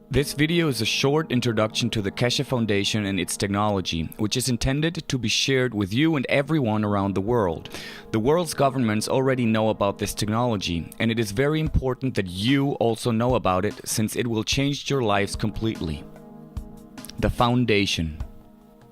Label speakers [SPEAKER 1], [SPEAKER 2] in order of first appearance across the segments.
[SPEAKER 1] This video is a short introduction to the Keshe Foundation and its technology, which is intended to be shared with you and everyone around the world. The world's governments already know about this technology, and it is very important that you also know about it, since it will change your lives completely. The Foundation.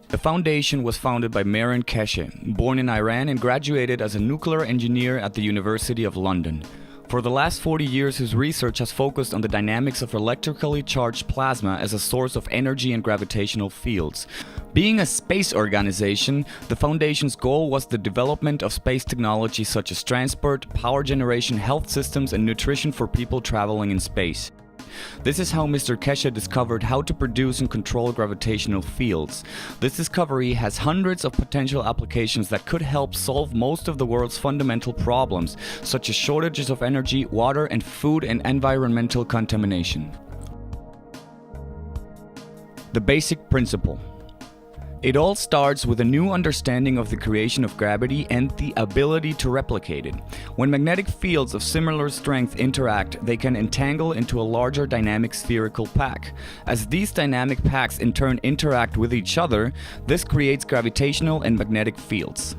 [SPEAKER 1] The foundation was founded by Mehran Keshe, born in Iran and graduated as a nuclear engineer at the University of London. For the last 40 years, his research has focused on the dynamics of electrically charged plasma as a source of energy and gravitational fields. Being a space organization, the Foundation's goal was the development of space technology such as transport, power generation, health systems, and nutrition for people traveling in space. This is how Mr. Keshe discovered how to produce and control gravitational fields. This discovery has hundreds of potential applications that could help solve most of the world's fundamental problems, such as shortages of energy, water, and food, and environmental contamination. The basic principle. It all starts with a new understanding of the creation of gravity and the ability to replicate it. When magnetic fields of similar strength interact, they can entangle into a larger dynamic spherical pack. As these dynamic packs in turn interact with each other, this creates gravitational and magnetic fields.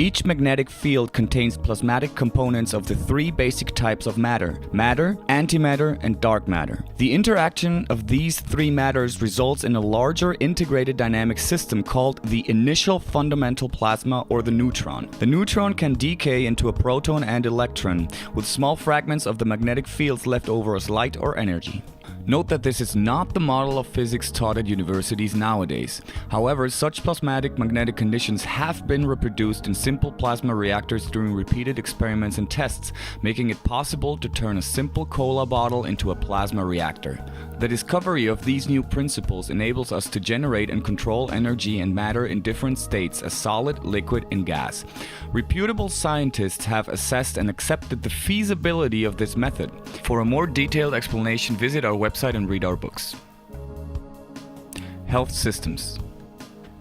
[SPEAKER 1] Each magnetic field contains plasmatic components of the three basic types of matter: matter, antimatter, and dark matter. The interaction of these three matters results in a larger integrated dynamic system called the initial fundamental plasma, or the neutron. The neutron can decay into a proton and electron, with small fragments of the magnetic fields left over as light or energy. Note that this is not the model of physics taught at universities nowadays. However, such plasmatic magnetic conditions have been reproduced in simple plasma reactors during repeated experiments and tests, making it possible to turn a simple cola bottle into a plasma reactor. The discovery of these new principles enables us to generate and control energy and matter in different states as solid, liquid, and gas. Reputable scientists have assessed and accepted the feasibility of this method. For a more detailed explanation, visit our website and read our books. Health systems.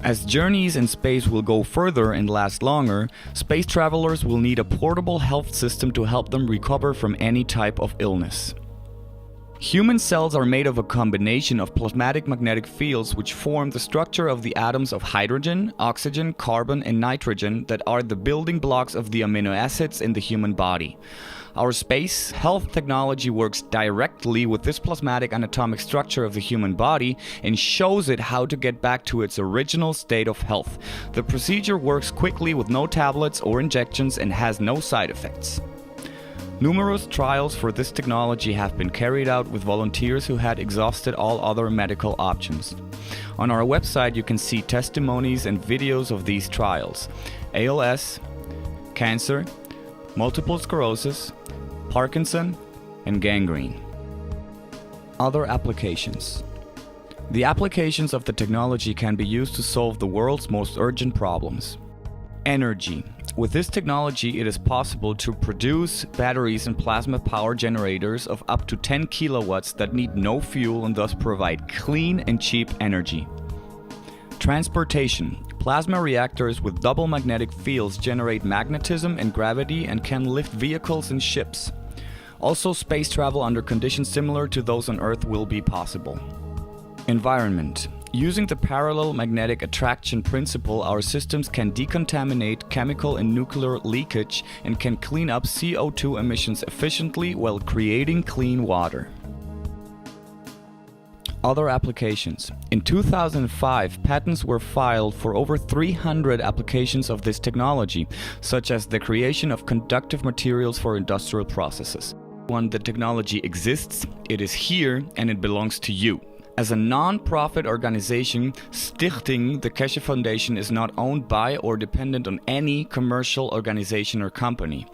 [SPEAKER 1] As journeys in space will go further and last longer, space travelers will need a portable health system to help them recover from any type of illness. Human cells are made of a combination of plasmatic magnetic fields which form the structure of the atoms of hydrogen, oxygen, carbon, and nitrogen that are the building blocks of the amino acids in the human body. Our space health technology works directly with this plasmatic anatomic structure of the human body and shows it how to get back to its original state of health. The procedure works quickly with no tablets or injections and has no side effects. Numerous trials for this technology have been carried out with volunteers who had exhausted all other medical options. On our website you can see testimonies and videos of these trials: ALS, cancer, multiple sclerosis, Parkinson, and gangrene. Other applications. The applications of the technology can be used to solve the world's most urgent problems. Energy. With this technology, it is possible to produce batteries and plasma power generators of up to 10 kilowatts that need no fuel and thus provide clean and cheap energy. Transportation. Plasma reactors with double magnetic fields generate magnetism and gravity and can lift vehicles and ships. Also, space travel under conditions similar to those on Earth will be possible. Environment. Using the parallel magnetic attraction principle, our systems can decontaminate chemical and nuclear leakage and can clean up CO2 emissions efficiently while creating clean water. Other applications. In 2005, patents were filed for over 300 applications of this technology, such as the creation of conductive materials for industrial processes. When the technology exists, it is here and it belongs to you. As a non-profit organization, Stichting, the Keshe Foundation is not owned by or dependent on any commercial organization or company.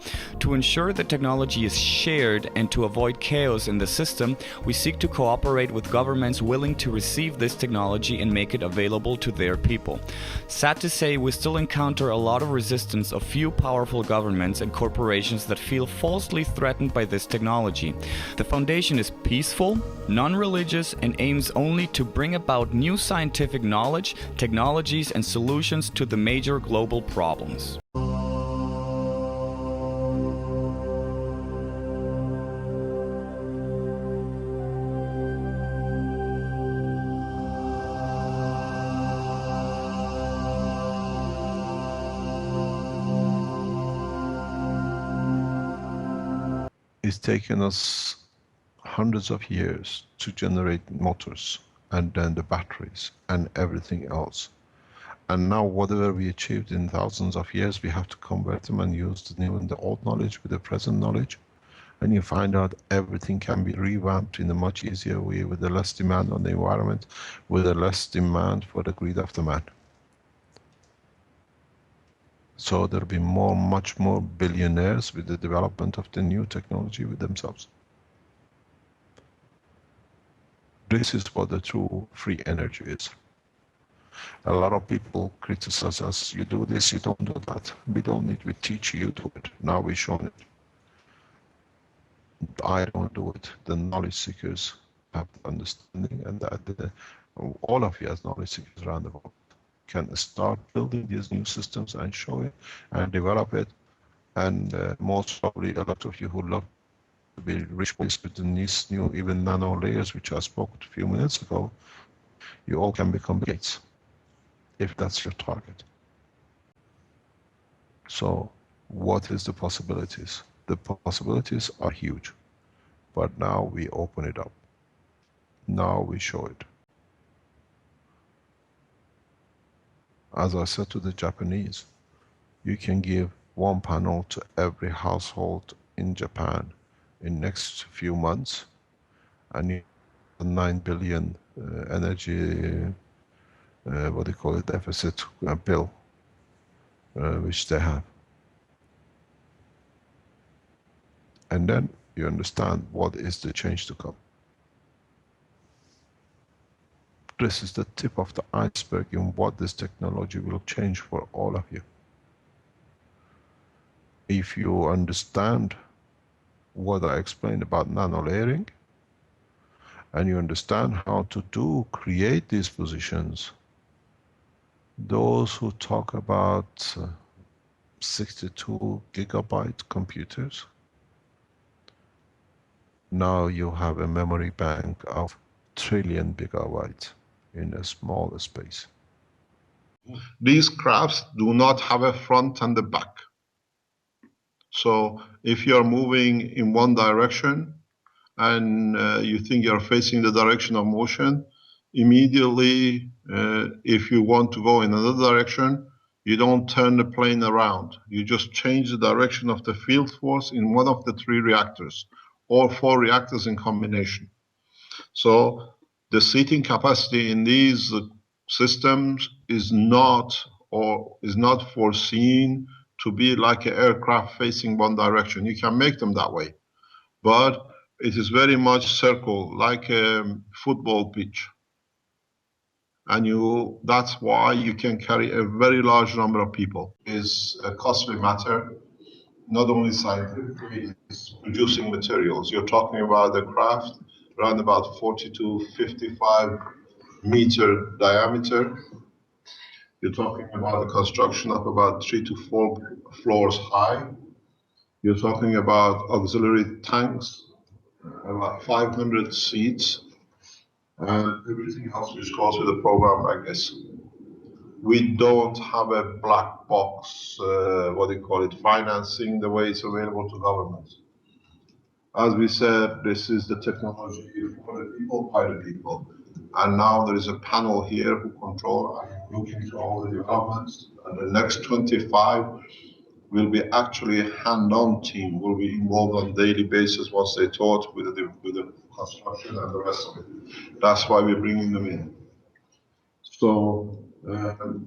[SPEAKER 1] To ensure that technology is shared and to avoid chaos in the system, we seek to cooperate with governments willing to receive this technology and make it available to their people. Sad to say, we still encounter a lot of resistance of few powerful governments and corporations that feel falsely threatened by this technology. The foundation is peaceful, non-religious, and aims only to bring about new scientific knowledge, technologies, and solutions to the major global problems.
[SPEAKER 2] It's taken us hundreds of years to generate motors and then the batteries and everything else. And now whatever we achieved in thousands of years, we have to convert them and use the new and the old knowledge with the present knowledge. And you find out everything can be revamped in a much easier way with the less demand on the environment, with the less demand for the greed of the man. So there'll be much more billionaires with the development of the new technology with themselves. This is what the true free energy is. A lot of people criticize us, you do this, you don't do that. We don't need, we teach you to it. Now we've shown it. I don't do it. The knowledge seekers have the understanding, and that all of you as knowledge seekers around the world can start building these new systems and show it and develop it. And most probably a lot of you who love to be rich with these new even nano layers, which I spoke a few minutes ago, you all can become Gates, if that's your target. So what is the possibilities? The possibilities are huge, but now we open it up. Now we show it. As I said to the Japanese, you can give one panel to every household in Japan in next few months, and you have 9 billion energy, what do you call it, deficit bill, which they have. And then you understand what is the change to come. This is the tip of the iceberg in what this technology will change for all of you. If you understand what I explained about nano-layering, and you understand how to create these positions, those who talk about 62 gigabyte computers, now you have a memory bank of trillion gigabytes in a small space.
[SPEAKER 3] These crafts do not have a front and a back. So if you're moving in one direction and you think you're facing the direction of motion, immediately if you want to go in another direction, you don't turn the plane around. You just change the direction of the field force in one of the 3 reactors or 4 reactors in combination. So the seating capacity in these systems is not foreseen to be like an aircraft facing one direction. You can make them that way, but it is very much circle, like a football pitch. And that's why you can carry a very large number of people. It's a costly matter, not only scientifically, it's producing materials. You're talking about a craft around about 40 to 55 meter diameter. You're talking about the construction of about 3 to 4 floors high. You're talking about auxiliary tanks, about 500 seats, and everything else which goes with the program like this. We don't have a black box, financing the way it's available to governments. As we said, this is the technology for the people, by the people. And now there is a panel here who control and look into all the developments. And the next 25 will be actually a hand-on team, will be involved on a daily basis once they taught with the construction and the rest of it. That's why we're bringing them in. So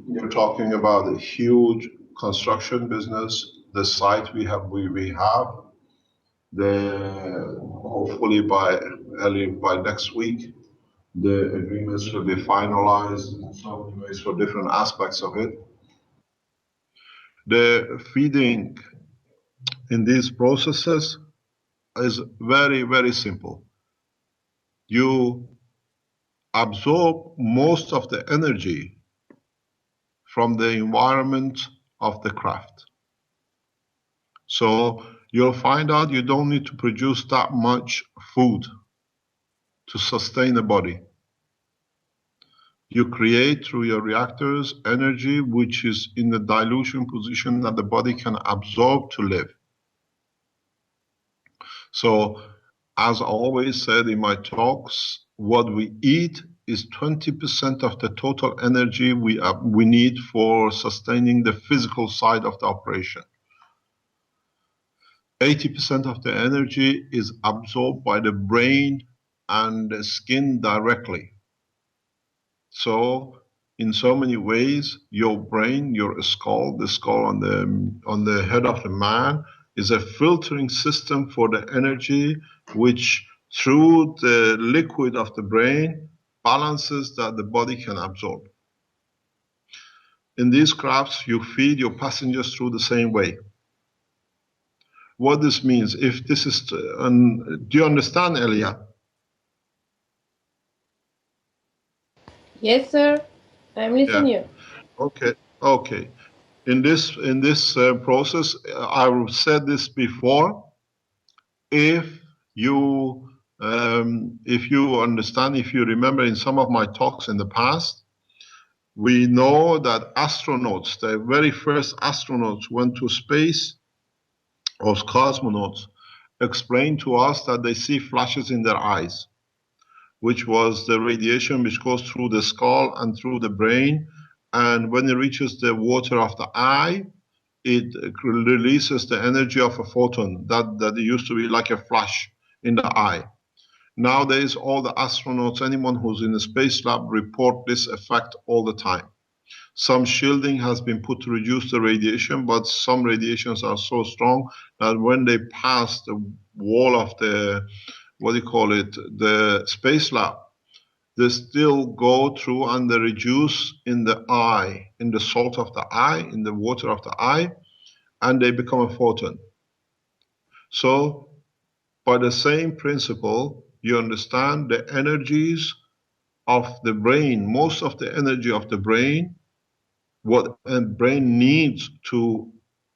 [SPEAKER 3] you're talking about a huge construction business. The site we have, hopefully by next week, the agreements will be finalized in so many ways for different aspects of it. The feeding in these processes is very, very simple. You absorb most of the energy from the environment of the craft. So you'll find out you don't need to produce that much food to sustain a body. You create through your reactors energy which is in the dilution position that the body can absorb to live. So, as I always said in my talks, what we eat is 20% of the total energy we need for sustaining the physical side of the operation. 80% of the energy is absorbed by the brain and the skin directly. So, in so many ways, your brain, your skull, the skull on the head of the man, is a filtering system for the energy, which through the liquid of the brain balances that the body can absorb. In these crafts, you feed your passengers through the same way. What this means, if this is, do you understand, Elia?
[SPEAKER 4] Yes, sir. I'm listening
[SPEAKER 3] Yeah.
[SPEAKER 4] you.
[SPEAKER 3] Okay. Okay. In this process, I've said this before. If you understand, if you remember in some of my talks in the past, we know that astronauts, the very first astronauts went to space, or cosmonauts, explained to us that they see flashes in their eyes, which was the radiation which goes through the skull and through the brain. And when it reaches the water of the eye, it releases the energy of a photon that used to be like a flash in the eye. Nowadays, all the astronauts, anyone who's in a space lab, report this effect all the time. Some shielding has been put to reduce the radiation, but some radiations are so strong that when they pass the wall of the, the space lab, they still go through and they reduce in the eye, in the salt of the eye, in the water of the eye, and they become a photon. So, by the same principle, you understand the energies of the brain, most of the energy of the brain, what a brain needs to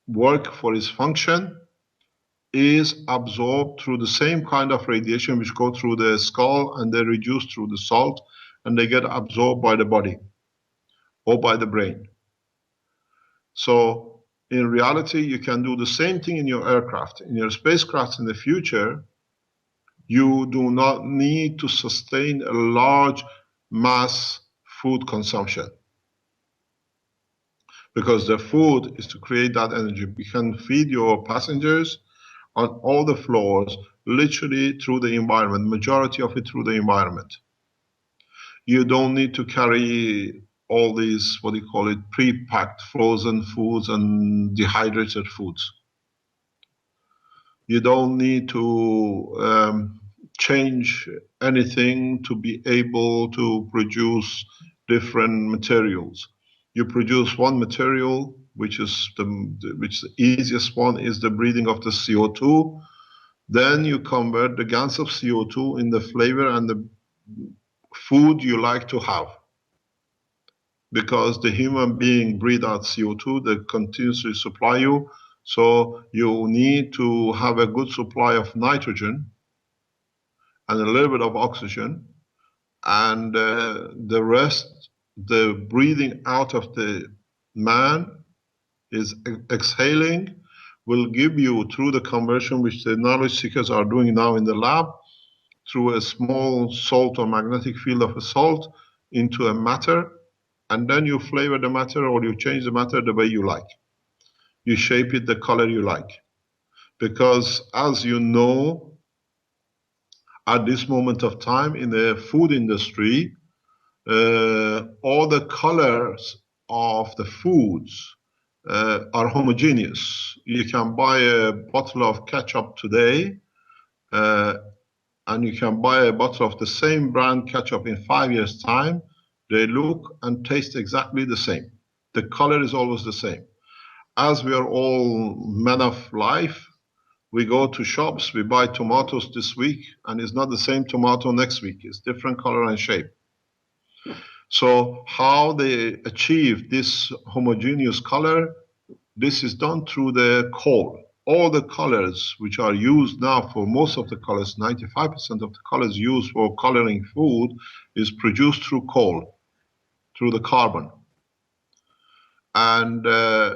[SPEAKER 3] work for its function, is absorbed through the same kind of radiation which go through the skull, and they reduce through the salt, and they get absorbed by the body or by the brain. So in reality, you can do the same thing in your aircraft. In your spacecraft in the future, you do not need to sustain a large mass food consumption, because the food is to create that energy. You can feed your passengers on all the floors, literally through the environment, majority of it through the environment. You don't need to carry all these, pre-packed frozen foods and dehydrated foods. You don't need to change anything to be able to produce different materials. You produce one material, which is the easiest one, is the breathing of the CO2. Then you convert the gans of CO2 in the flavor and the food you like to have. Because the human being breathe out CO2 that continuously supply you. So you need to have a good supply of nitrogen and a little bit of oxygen, and the rest, the breathing out of the man is exhaling, will give you, through the conversion which the knowledge seekers are doing now in the lab, through a small salt or magnetic field of a salt into a matter, and then you flavor the matter or you change the matter the way you like. You shape it the color you like. Because as you know, at this moment of time in the food industry, all the colors of the foods are homogeneous. You can buy a bottle of ketchup today, and you can buy a bottle of the same brand ketchup in 5 years' time. They look and taste exactly the same. The color is always the same. As we are all men of life, we go to shops, we buy tomatoes this week, and it's not the same tomato next week. It's different color and shape. So how they achieve this homogeneous color, this is done through the coal. All the colors which are used now, for most of the colors, 95% of the colors used for coloring food is produced through coal, through the carbon. And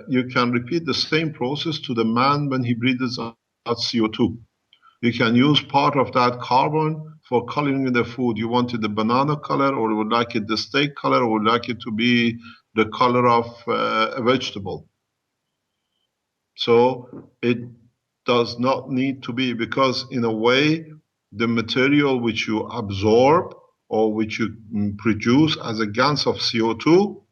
[SPEAKER 3] you can repeat the same process to the man when he breathes out CO2. You can use part of that carbon for coloring the food. You wanted the banana color, or you would like it the steak color, or would like it to be the color of a vegetable. So it does not need to be, because in a way, the material which you absorb or which you produce as a gas of CO2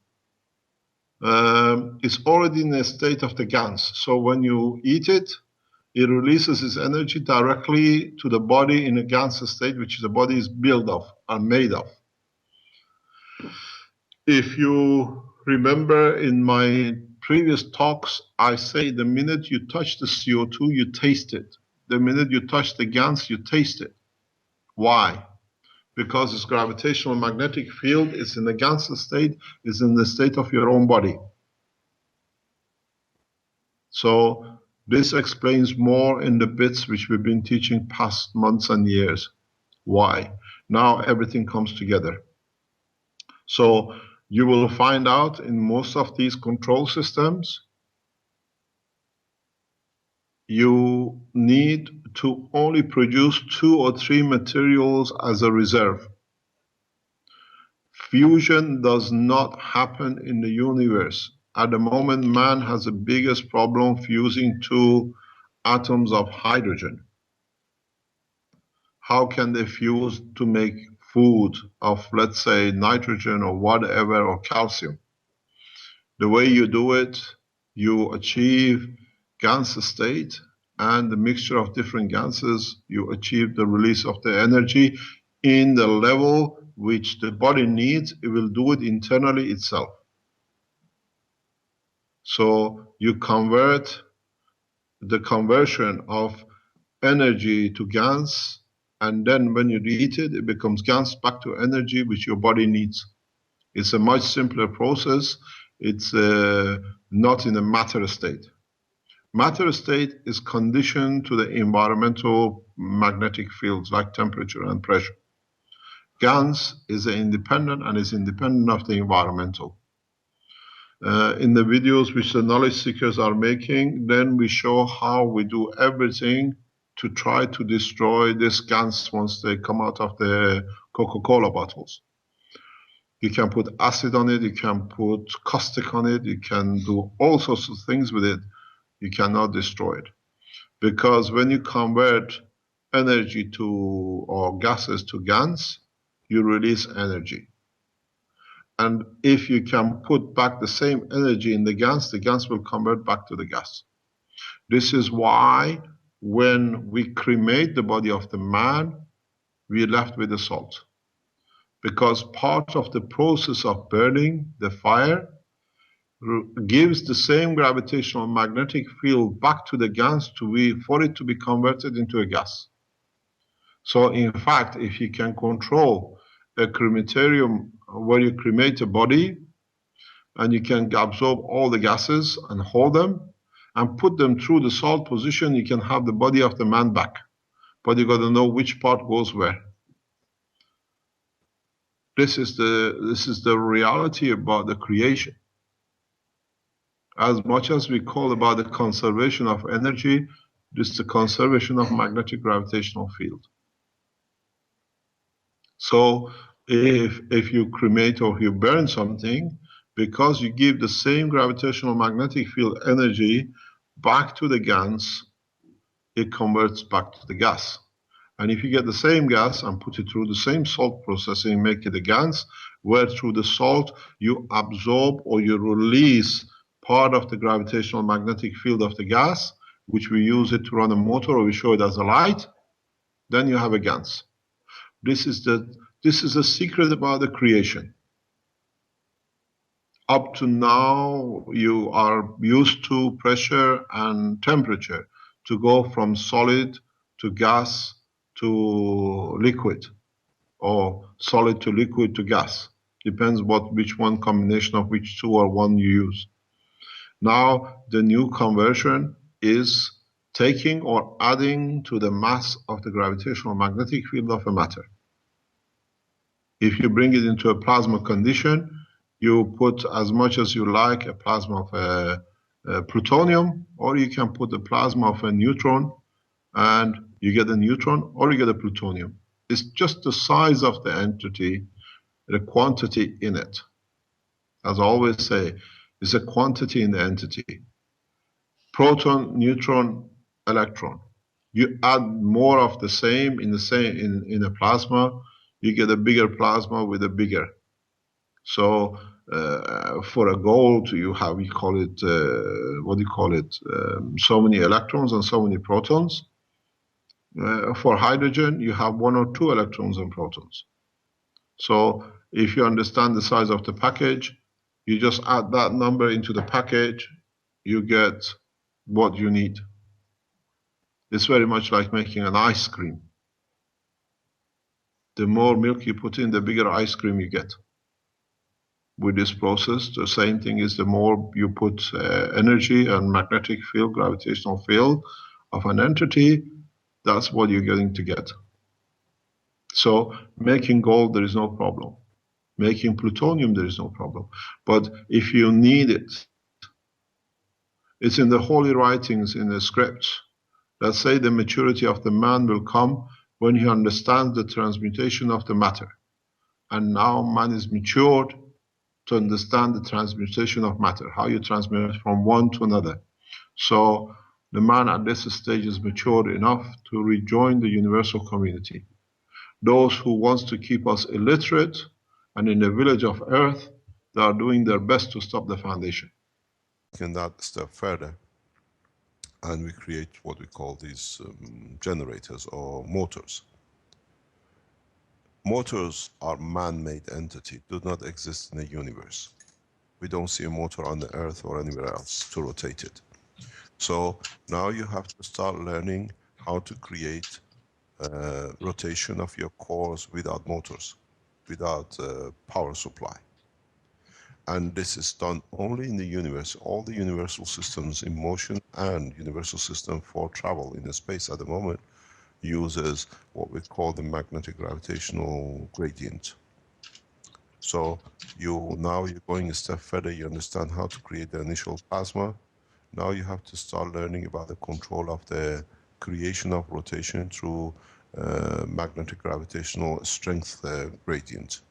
[SPEAKER 3] is already in a state of the gas. So when you eat it, it releases its energy directly to the body in a gas state, which the body is built of and made of. If you remember in my previous talks, I say the minute you touch the CO2, you taste it. The minute you touch the gas, you taste it. Why? Because its gravitational magnetic field is in the gas state, is in the state of your own body. So this explains more in the bits which we've been teaching past months and years. Why? Now everything comes together. So you will find out in most of these control systems, you need to only produce 2 or 3 materials as a reserve. Fusion does not happen in the universe. At the moment, man has the biggest problem fusing 2 atoms of hydrogen. How can they fuse to make food of, let's say, nitrogen or whatever, or calcium? The way you do it, you achieve gas state, and the mixture of different gases, you achieve the release of the energy in the level which the body needs. It will do it internally itself. So you convert the conversion of energy to gas, and then when you eat it, it becomes gas back to energy which your body needs. It's a much simpler process. It's not in a matter state. Matter state is conditioned to the environmental magnetic fields like temperature and pressure. Gas is independent and is independent of the environmental. In the videos which the knowledge seekers are making, then we show how we do everything to try to destroy this gas once they come out of the Coca-Cola bottles. You can put acid on it, you can put caustic on it, you can do all sorts of things with it. You cannot destroy it. Because when you convert energy to, or gases to gas, you release energy. And if you can put back the same energy in the gas will convert back to the gas. This is why when we cremate the body of the man, we are left with the salt. Because part of the process of burning the fire gives the same gravitational magnetic field back to the gas for it to be converted into a gas. So in fact, if you can control a crematorium where you cremate a body and you can absorb all the gases and hold them and put them through the salt position, you can have the body of the man back. But you got to know which part goes where. This is the reality about the creation. As much as we call about the conservation of energy, this is the conservation of magnetic gravitational field. So if you cremate or you burn something, because you give the same gravitational magnetic field energy back to the gas, it converts back to the gas. And if you get the same gas and put it through the same salt processing, make it a gas, where through the salt you absorb or you release part of the gravitational magnetic field of the gas, which we use it to run a motor or we show it as a light, then you have a gas. This is the secret about the creation. Up to now, you are used to pressure and temperature to go from solid to gas to liquid, or solid to liquid to gas. Depends which one combination of which 2 or 1 you use. Now, the new conversion is taking or adding to the mass of the gravitational magnetic field of a matter. If you bring it into a plasma condition, you put as much as you like a plasma of a plutonium, or you can put a plasma of a neutron, and You get a neutron or you get a plutonium. It's just the size of the entity, the quantity in it. As I always say, it's a quantity in the entity. Proton, neutron, electron. You add more of the same in a plasma, you get a bigger plasma with a bigger. So for a gold, you have, we call it, what do you call it? So many electrons and so many protons. For hydrogen, you have 1 or 2 electrons and protons. So if you understand the size of the package, you just add that number into the package, you get what you need. It's very much like making an ice cream. The more milk you put in, the bigger ice cream you get. With this process, the same thing is the more you put energy and magnetic field, gravitational field of an entity, that's what you're going to get. So making gold, there is no problem. Making plutonium, there is no problem. But if you need it, it's in the holy writings, in the scripts, that say the maturity of the man will come when he understands the transmutation of the matter. And now man is matured to understand the transmutation of matter, how you transmute from one to another. So the man at this stage is matured enough to rejoin the universal community. Those who want to keep us illiterate and in the village of earth, they are doing their best to stop the foundation.
[SPEAKER 2] Taking that step further, and we create what we call these generators or motors. Motors are man-made entity, do not exist in the universe. We don't see a motor on the earth or anywhere else to rotate it. So now you have to start learning how to create rotation of your cores without motors, without power supply. And this is done only in the universe. All the universal systems in motion and universal system for travel in the space at the moment uses what we call the magnetic gravitational gradient. So now you're going a step further, you understand how to create the initial plasma. Now you have to start learning about the control of the creation of rotation through magnetic gravitational strength gradient.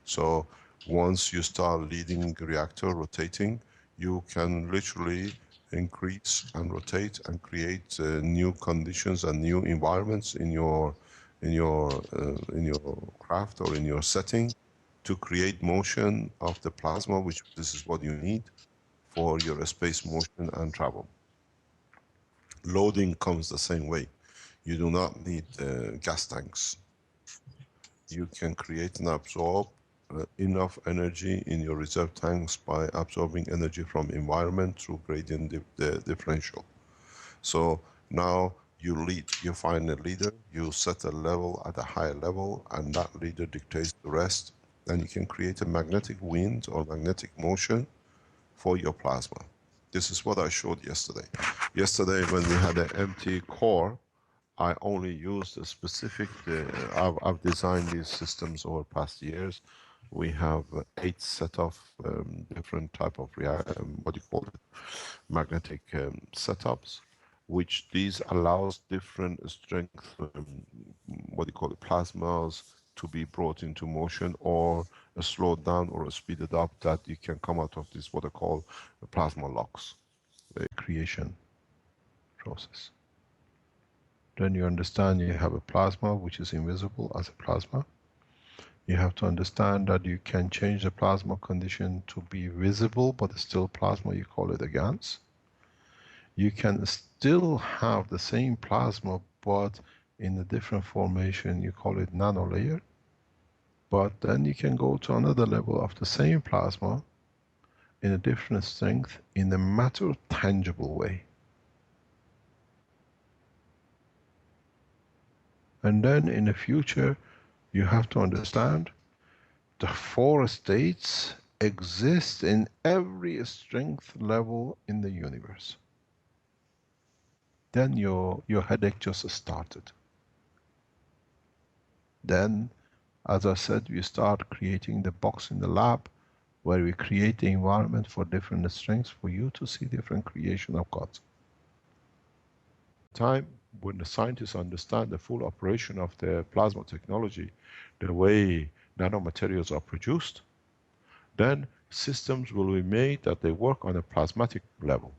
[SPEAKER 2] So once you start leading the reactor rotating, you can literally increase and rotate and create new conditions and new environments in your craft or in your setting to create motion of the plasma, which this is what you need for your space motion and travel. Loading comes the same way. You do not need gas tanks. You can create and absorb enough energy in your reserve tanks by absorbing energy from environment through gradient differential. So now you lead, you find a leader, you set a level at a higher level, and that leader dictates the rest. Then you can create a magnetic wind or magnetic motion for your plasma. This is what I showed yesterday. Yesterday when we had an empty core, I only used a specific, I've designed these systems over past years. We have 8 set of different type of, what do you call it, magnetic setups, which these allows different strength, what do you call it, plasmas to be brought into motion or slowed down or speeded up, that you can come out of this, what I call plasma locks, the creation process. Then you understand you have a plasma which is invisible as a plasma. You have to understand that you can change the plasma condition to be visible, but it's still plasma, you call it a GANS. You can still have the same plasma, but in a different formation, you call it nanolayer. But then you can go to another level of the same plasma in a different strength in a matter tangible way. And then in the future, you have to understand the 4 states exist in every strength level in the universe. Then your headache just started. Then, as I said, we start creating the box in the lab where we create the environment for different strengths for you to see different creation of God. Time when the scientists understand the full operation of the plasma technology, the way nanomaterials are produced, then systems will be made that they work on a plasmatic level.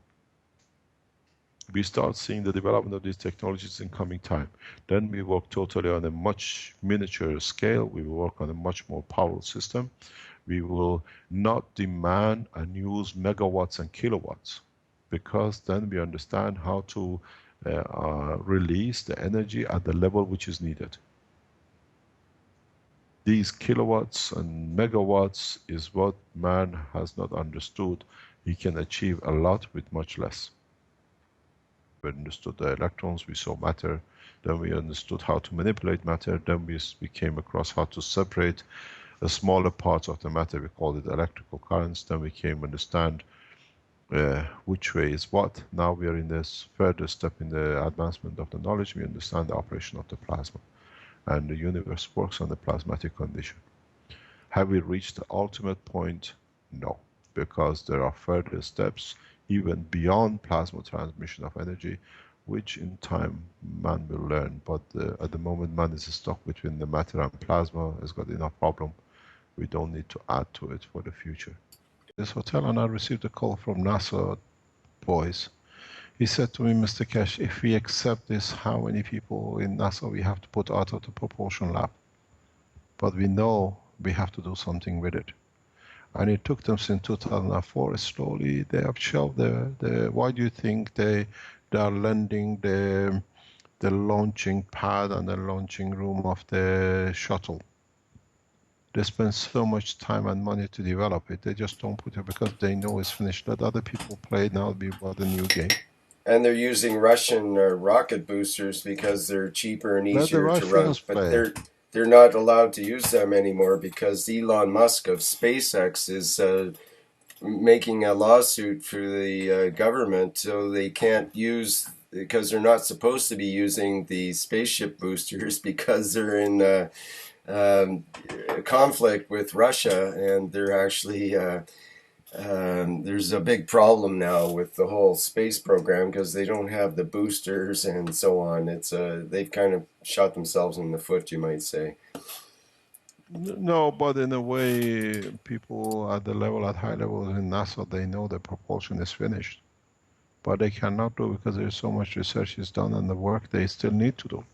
[SPEAKER 2] We start seeing the development of these technologies in coming time. Then we work totally on a much miniature scale. We will work on a much more powerful system. We will not demand and use megawatts and kilowatts, because then we understand how to release the energy at the level which is needed. These kilowatts and megawatts is what man has not understood. He can achieve a lot with much less. We understood the electrons, we saw matter, then we understood how to manipulate matter, then we came across how to separate the smaller parts of the matter, we called it electrical currents, then we came to understand which way is what. Now we are in this further step in the advancement of the knowledge, we understand the operation of the plasma. And the universe works on the plasmatic condition. Have we reached the ultimate point? No, because there are further steps even beyond plasma transmission of energy, which in time man will learn. But at the moment man is stuck between the matter and plasma, has got enough problem. We don't need to add to it for the future. This hotel, and I received a call from NASA boys. He said to me, Mr. Keshe, if we accept this, how many people in NASA we have to put out of the propulsion lab? But we know we have to do something with it. And it took them since 2004. Slowly they have shelved why do you think they are lending the launching pad and the launching room of the shuttle? They spend so much time and money to develop it. They just don't put it because they know it's finished. Let other people play. Now it'll be about a new game.
[SPEAKER 5] And they're using Russian rocket boosters because they're cheaper and easier to run. But they're not allowed to use them anymore because Elon Musk of SpaceX is making a lawsuit for the government, so they can't use, because they're not supposed to be using the spaceship boosters because they're in conflict with Russia, and they're actually there's a big problem now with the whole space program because they don't have the boosters and so on. It's they've kind of shot themselves in the foot, you might say.
[SPEAKER 2] No, but in a way, people at the level, at high levels in NASA, they know the propulsion is finished, but they cannot do because there's so much research is done and the work they still need to do.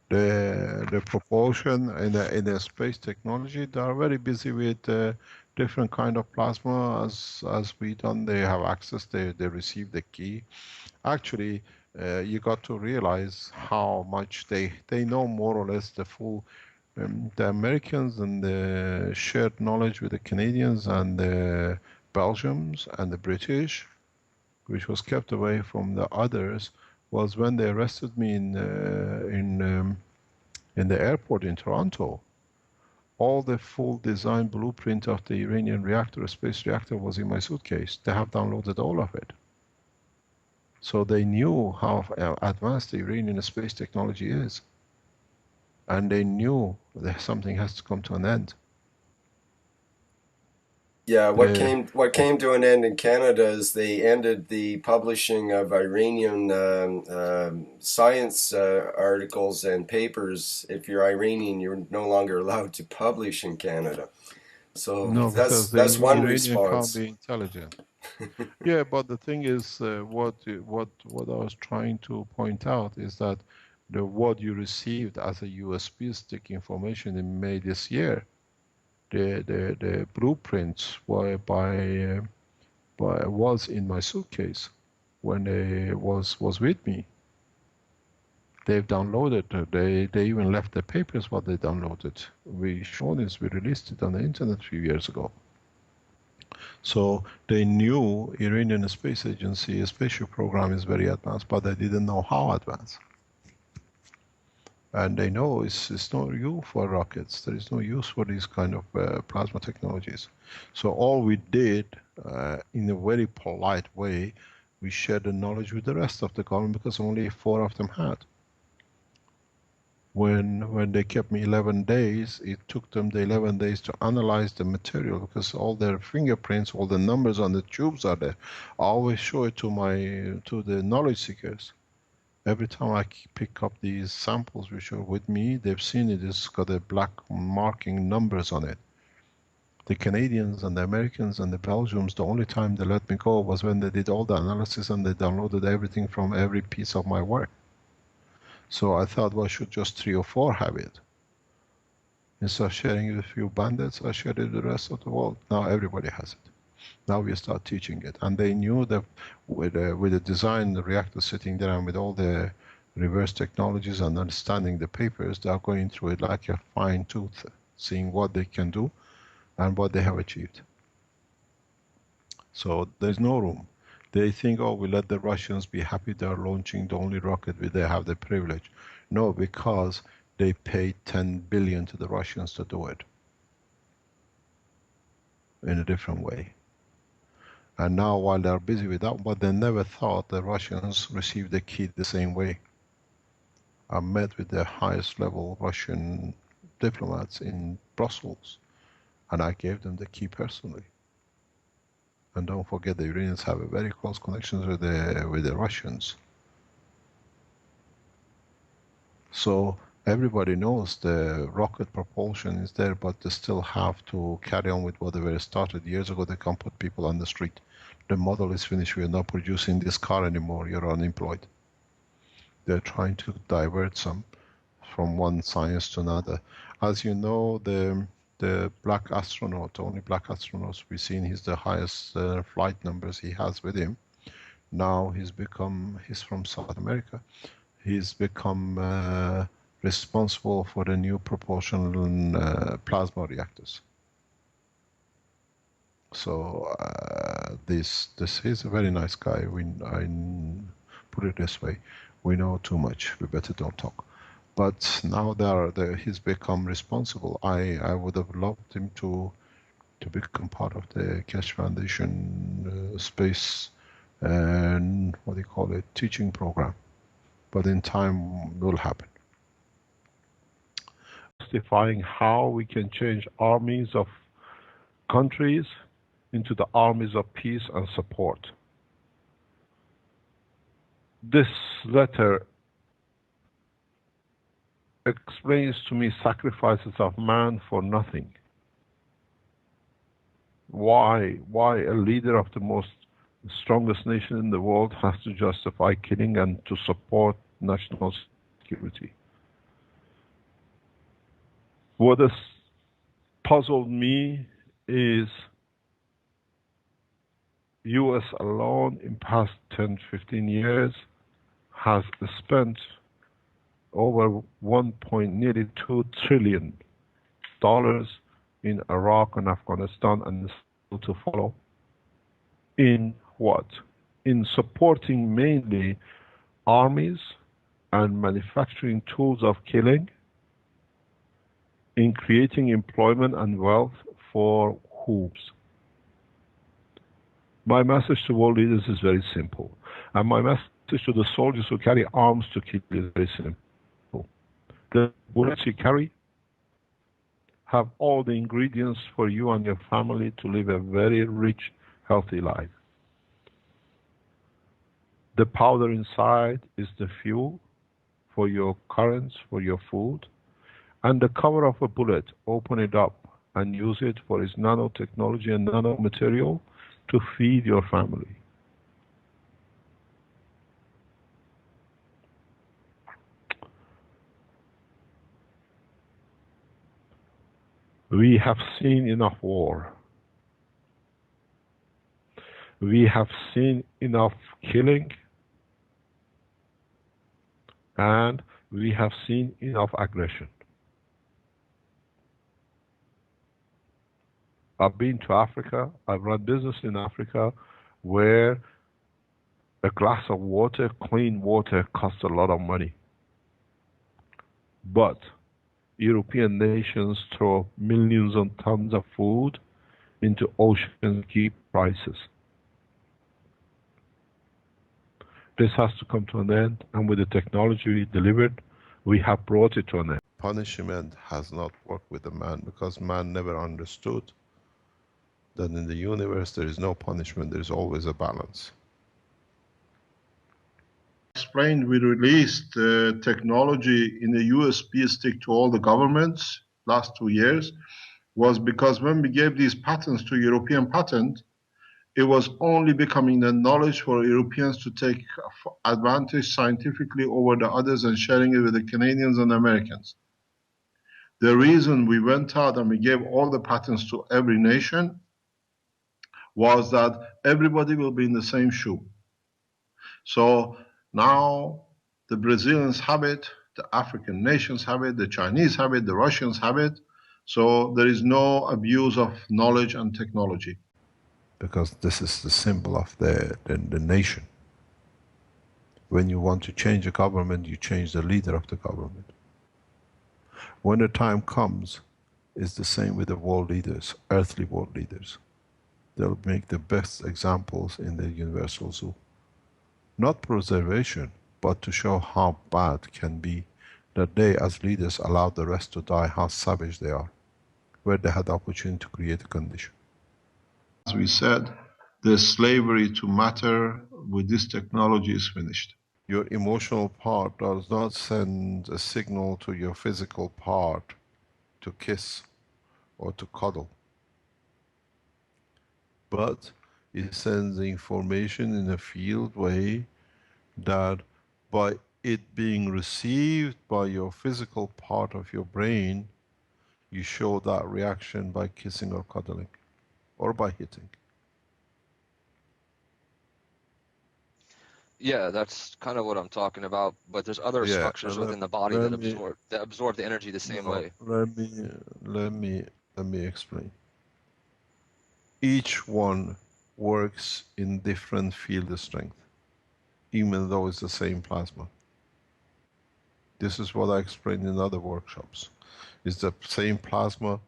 [SPEAKER 2] The propulsion in the space technology, they are very busy with different kind of plasma as we done. They have access. They receive the key. Actually, you got to realize how much they know more or less the full. The Americans and the shared knowledge with the Canadians and the Belgians and the British, which was kept away from the others, was when they arrested me in the airport in Toronto. All the full design blueprint of the Iranian reactor, space reactor, was in my suitcase. They have downloaded all of it. So they knew how advanced the Iranian space technology is. And they knew that something has to come to an end.
[SPEAKER 5] Yeah, what came to an end in Canada is they ended the publishing of Iranian science articles and papers. If you're Iranian, you're no longer allowed to publish in Canada. So
[SPEAKER 2] no,
[SPEAKER 5] that's one
[SPEAKER 2] Iranian
[SPEAKER 5] response.
[SPEAKER 2] Can't be intelligent. Yeah, but the thing is, what I was trying to point out is that what you received as a USB stick information in May this year, the blueprints were was in my suitcase when it was with me. They've downloaded. They even left the papers what they downloaded. We released it on the internet a few years ago. So they knew Iranian Space Agency spaceship program is very advanced, but they didn't know how advanced. And they know it's no use for rockets. There is no use for these kind of plasma technologies. So all we did, in a very polite way, we shared the knowledge with the rest of the government because only 4 of them had. When they kept me 11 days, it took them the 11 days to analyze the material because all their fingerprints, all the numbers on the tubes are there. I always show it to the knowledge seekers. Every time I pick up these samples which are with me, they've seen it, it's got a black marking numbers on it. The Canadians and the Americans and the Belgians, the only time they let me go was when they did all the analysis and they downloaded everything from every piece of my work. So I thought, well, should just 3 or 4 have it? Instead of sharing it with a few bandits, I shared it with the rest of the world. Now everybody has it. Now we start teaching it. And they knew that with the design, the reactor sitting there and with all the reverse technologies and understanding the papers, they are going through it like a fine tooth, seeing what they can do and what they have achieved. So there's no room. They think, oh, we let the Russians be happy they're launching the only rocket where they have the privilege. No, because they paid 10 billion to the Russians to do it in a different way. And now while they're busy with that, but they never thought the Russians received the key the same way. I met with the highest level Russian diplomats in Brussels, and I gave them the key personally. And don't forget, the Iranians have a very close connections with the Russians. So everybody knows the rocket propulsion is there, but they still have to carry on with what they were started years ago. They can't put people on the street. The model is finished. We are not producing this car anymore. You're unemployed. They're trying to divert some from one science to another. As you know, the black astronaut, the only black astronaut we've seen, he's the highest flight numbers he has with him. Now he's from South America. He's become responsible for the new propulsion plasma reactors. So this is a very nice guy. I put it this way, we know too much. We better don't talk. But now he's become responsible. I would have loved him to become part of the Keshe Foundation space and what do you call it, teaching program. But in time will happen.
[SPEAKER 6] Justifying how we can change armies of countries into the armies of peace and support. This letter explains to me sacrifices of man for nothing. Why a leader of the most strongest nation in the world has to justify killing and to support national security? What has puzzled me is US alone in past 10, 15 years has spent over nearly $2 trillion in Iraq and Afghanistan, and still to follow. In what? In supporting mainly armies and manufacturing tools of killing, in creating employment and wealth for whom? My message to world leaders is very simple. And my message to the soldiers who carry arms to kill is very simple. The bullets you carry have all the ingredients for you and your family to live a very rich, healthy life. The powder inside is the fuel for your currents, for your food. And the cover of a bullet, open it up and use it for its nanotechnology and nanomaterial to feed your family. We have seen enough war. We have seen enough killing. And we have seen enough aggression. I've been to Africa. I've run business in Africa where a glass of water, clean water, costs a lot of money. But European nations throw millions of tons of food into oceans, keep prices. This has to come to an end, and with the technology we delivered, we have brought it to an end.
[SPEAKER 2] Punishment has not worked with the man because man never understood that in the universe there is no punishment, there is always a balance.
[SPEAKER 3] explained, we released technology in a USB stick to all the governments last 2 years, was because when we gave these patents to European patent, it was only becoming the knowledge for Europeans to take advantage scientifically over the others and sharing it with the Canadians and Americans. The reason we went out and we gave all the patents to every nation was that everybody will be in the same shoe. So now the Brazilians have it, the African nations have it, the Chinese have it, the Russians have it. So there is no abuse of knowledge and technology.
[SPEAKER 2] Because this is the symbol of the nation. When you want to change a government, you change the leader of the government. When the time comes, it's the same with the world leaders, earthly world leaders. They'll make the best examples in the universal zoo. Not preservation, but to show how bad can be that they as leaders allow the rest to die, how savage they are, where they had the opportunity to create a condition.
[SPEAKER 3] As we said, the slavery to matter with this technology is finished.
[SPEAKER 2] Your emotional part does not send a signal to your physical part to kiss or to cuddle, but it sends the information in a field way that by it being received by your physical part of your brain, you show that reaction by kissing or cuddling or by hitting.
[SPEAKER 7] Yeah, that's kind of what I'm talking about. But there's other structures within the body that absorb the energy the same way.
[SPEAKER 2] Let me explain. Each one works in different field strength, even though it's the same plasma. This is what I explained in other workshops. It's the same plasma.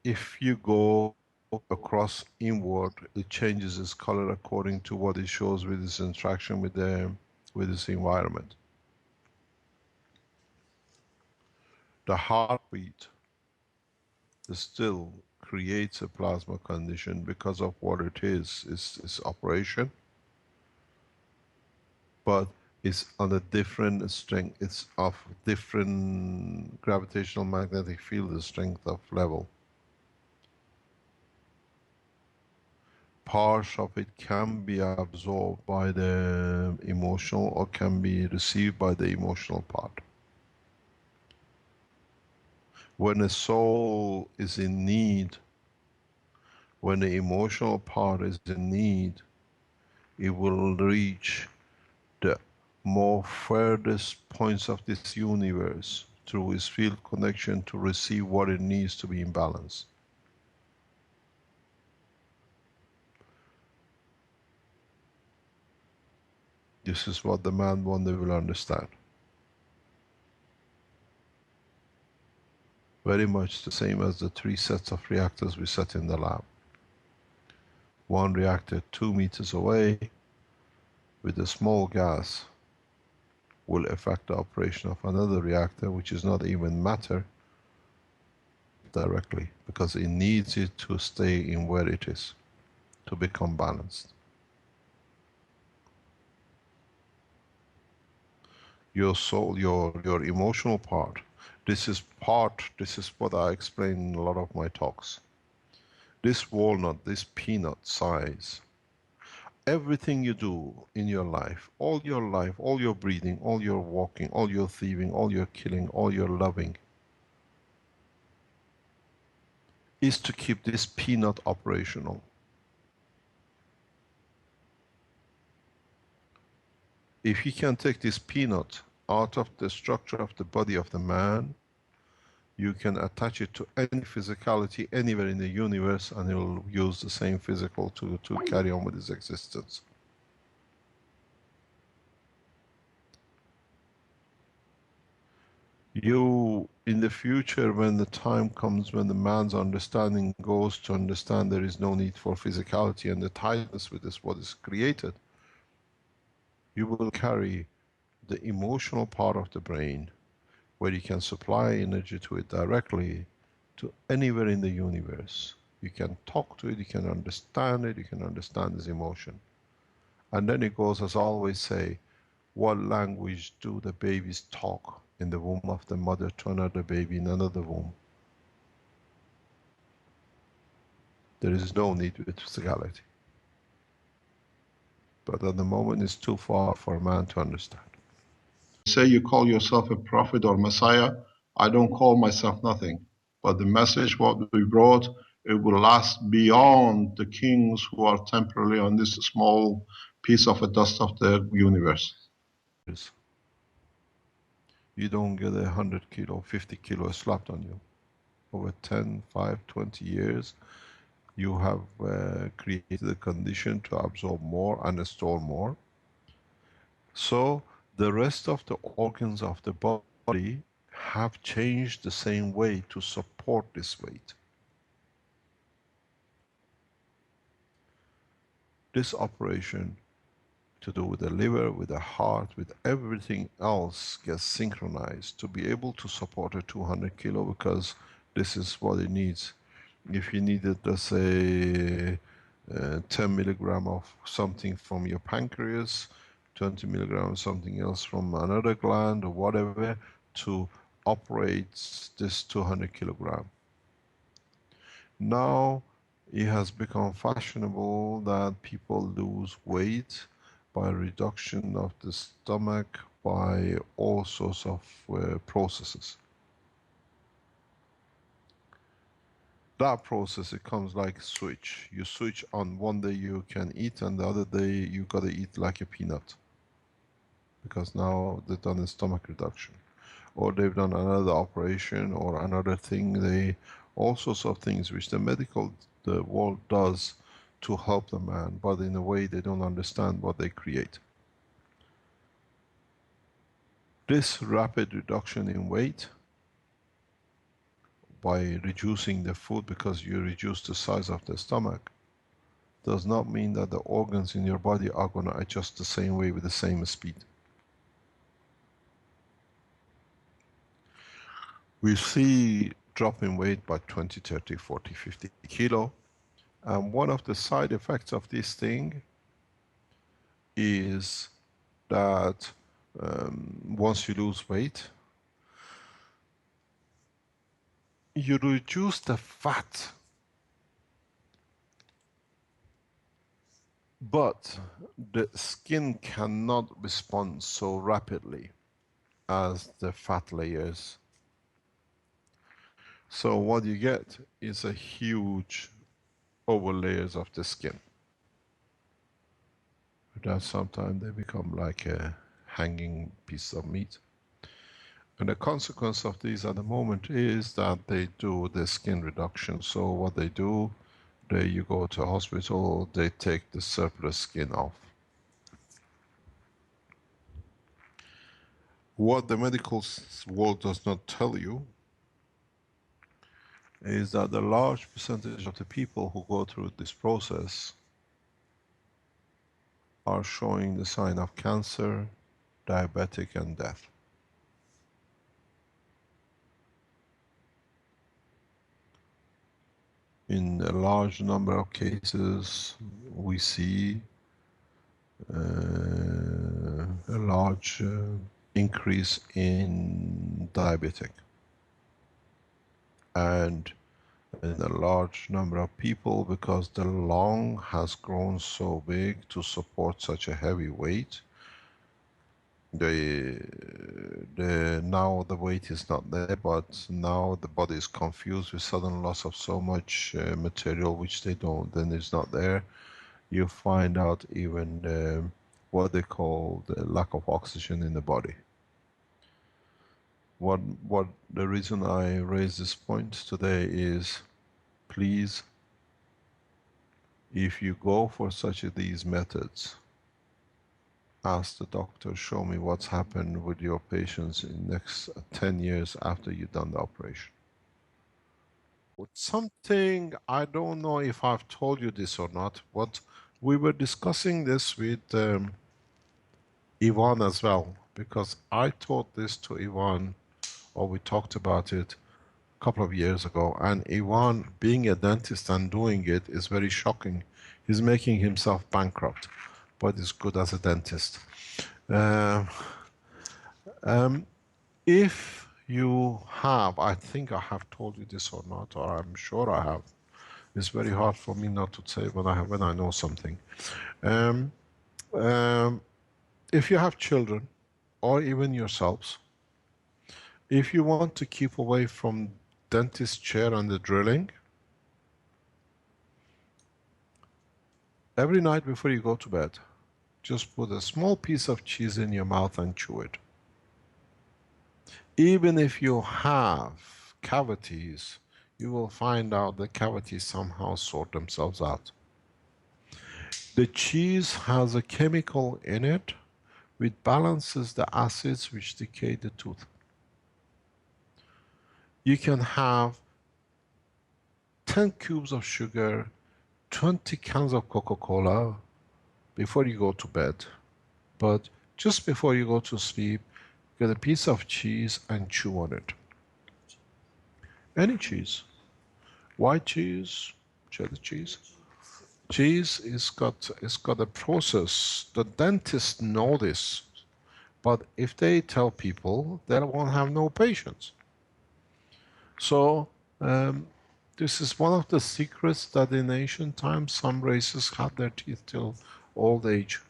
[SPEAKER 2] If you go across inward, it changes its color according to what it shows with its interaction with its environment. The heartbeat still creates a plasma condition because of what it is, its operation, but it's on a different strength, it's of different gravitational magnetic field strength of level. Part of it can be absorbed by the emotional or can be received by the emotional part. When a soul is in need, when the emotional part is in need, it will reach the more furthest points of this universe through its field connection to receive what it needs to be in balance. This is what the man one day will understand. Very much the same as the 3 sets of reactors we set in the lab. One reactor 2 meters away with a small gas will affect the operation of another reactor, which is not even matter, directly, because it needs it to stay in where it is, to become balanced. Your soul, your emotional part, this is what I explain in a lot of my talks. This walnut, this peanut size, everything you do in your life, all your breathing, all your walking, all your thieving, all your killing, all your loving, is to keep this peanut operational. If you can take this peanut out of the structure of the body of the man, you can attach it to any physicality anywhere in the universe and it will use the same physical to carry on with its existence. You, in the future, when the time comes when the man's understanding goes to understand there is no need for physicality and the tightness with this, what is created, you will carry the emotional part of the brain where you can supply energy to it directly to anywhere in the universe You can talk to it, you can understand it, you can understand its emotion. And then it goes, as I always say, what language do the babies talk in the womb of the mother to another baby in another womb? There is no need with physicality. But at the moment it's too far for a man to understand.
[SPEAKER 3] Say you call yourself a prophet or Messiah, I don't call myself nothing. But the message what we brought, it will last beyond the kings who are temporarily on this small piece of a dust of the universe.
[SPEAKER 2] You don't get 100 kilo, 50 kilo slapped on you. Over 10, 5, 20 years, you have created a condition to absorb more and store more. So the rest of the organs of the body have changed the same way to support this weight. This operation to do with the liver, with the heart, with everything else gets synchronized to be able to support a 200 kilo, because this is what it needs. If you needed, let's say, 10 milligram of something from your pancreas, 20 milligrams something else from another gland or whatever to operate this 200 kilogram. Now it has become fashionable that people lose weight by reduction of the stomach, by all sorts of processes. That process, it comes like a switch. You switch on, one day you can eat and the other day you gotta eat like a peanut. Because now they've done a stomach reduction. Or they've done another operation or another thing, all sorts of things which the world does to help the man, but in a way they don't understand what they create. This rapid reduction in weight by reducing the food, because you reduce the size of the stomach, does not mean that the organs in your body are going to adjust the same way with the same speed. We see drop in weight by 20, 30, 40, 50 kilo. And one of the side effects of this thing is that once you lose weight, you reduce the fat, but the skin cannot respond so rapidly as the fat layers. So what you get is a huge over layers of the skin. That sometimes they become like a hanging piece of meat. And the consequence of these at the moment is that they do the skin reduction. So what they do, you go to a hospital, they take the surplus skin off. What the medical world does not tell you is that the large percentage of the people who go through this process are showing the sign of cancer, diabetic, and death. In a large number of cases, we see a large increase in diabetic. And in a large number of people, because the lung has grown so big to support such a heavy weight, now the weight is not there, but now the body is confused with sudden loss of so much material which then is not there. You find out even what they call the lack of oxygen in the body. What the reason I raise this point today is, please, if you go for these methods, ask the doctor, show me what's happened with your patients in the next 10 years after you've done the operation. Something, I don't know if I've told you this or not, but we were discussing this with Ivan as well, because I taught this to Ivan, or we talked about it couple of years ago, and Ivan, being a dentist and doing it is very shocking. He's making himself bankrupt, but he's good as a dentist. Um, if you have, I think I have told you this or not, or I'm sure I have. It's very hard for me not to say when I know something. Um, um, if you have children, or even yourselves, if you want to keep away from dentist chair and the drilling, every night before you go to bed, just put a small piece of cheese in your mouth and chew it. Even if you have cavities, you will find out the cavities somehow sort themselves out. The cheese has a chemical in it which balances the acids which decay the tooth. You can have 10 cubes of sugar, 20 cans of Coca-Cola before you go to bed. But just before you go to sleep, get a piece of cheese and chew on it. Any cheese. White cheese, cheddar cheese. Cheese is got a process. The dentists know this, but if they tell people, they won't have no patience. So this is one of the secrets that in ancient times some races had their teeth till old age.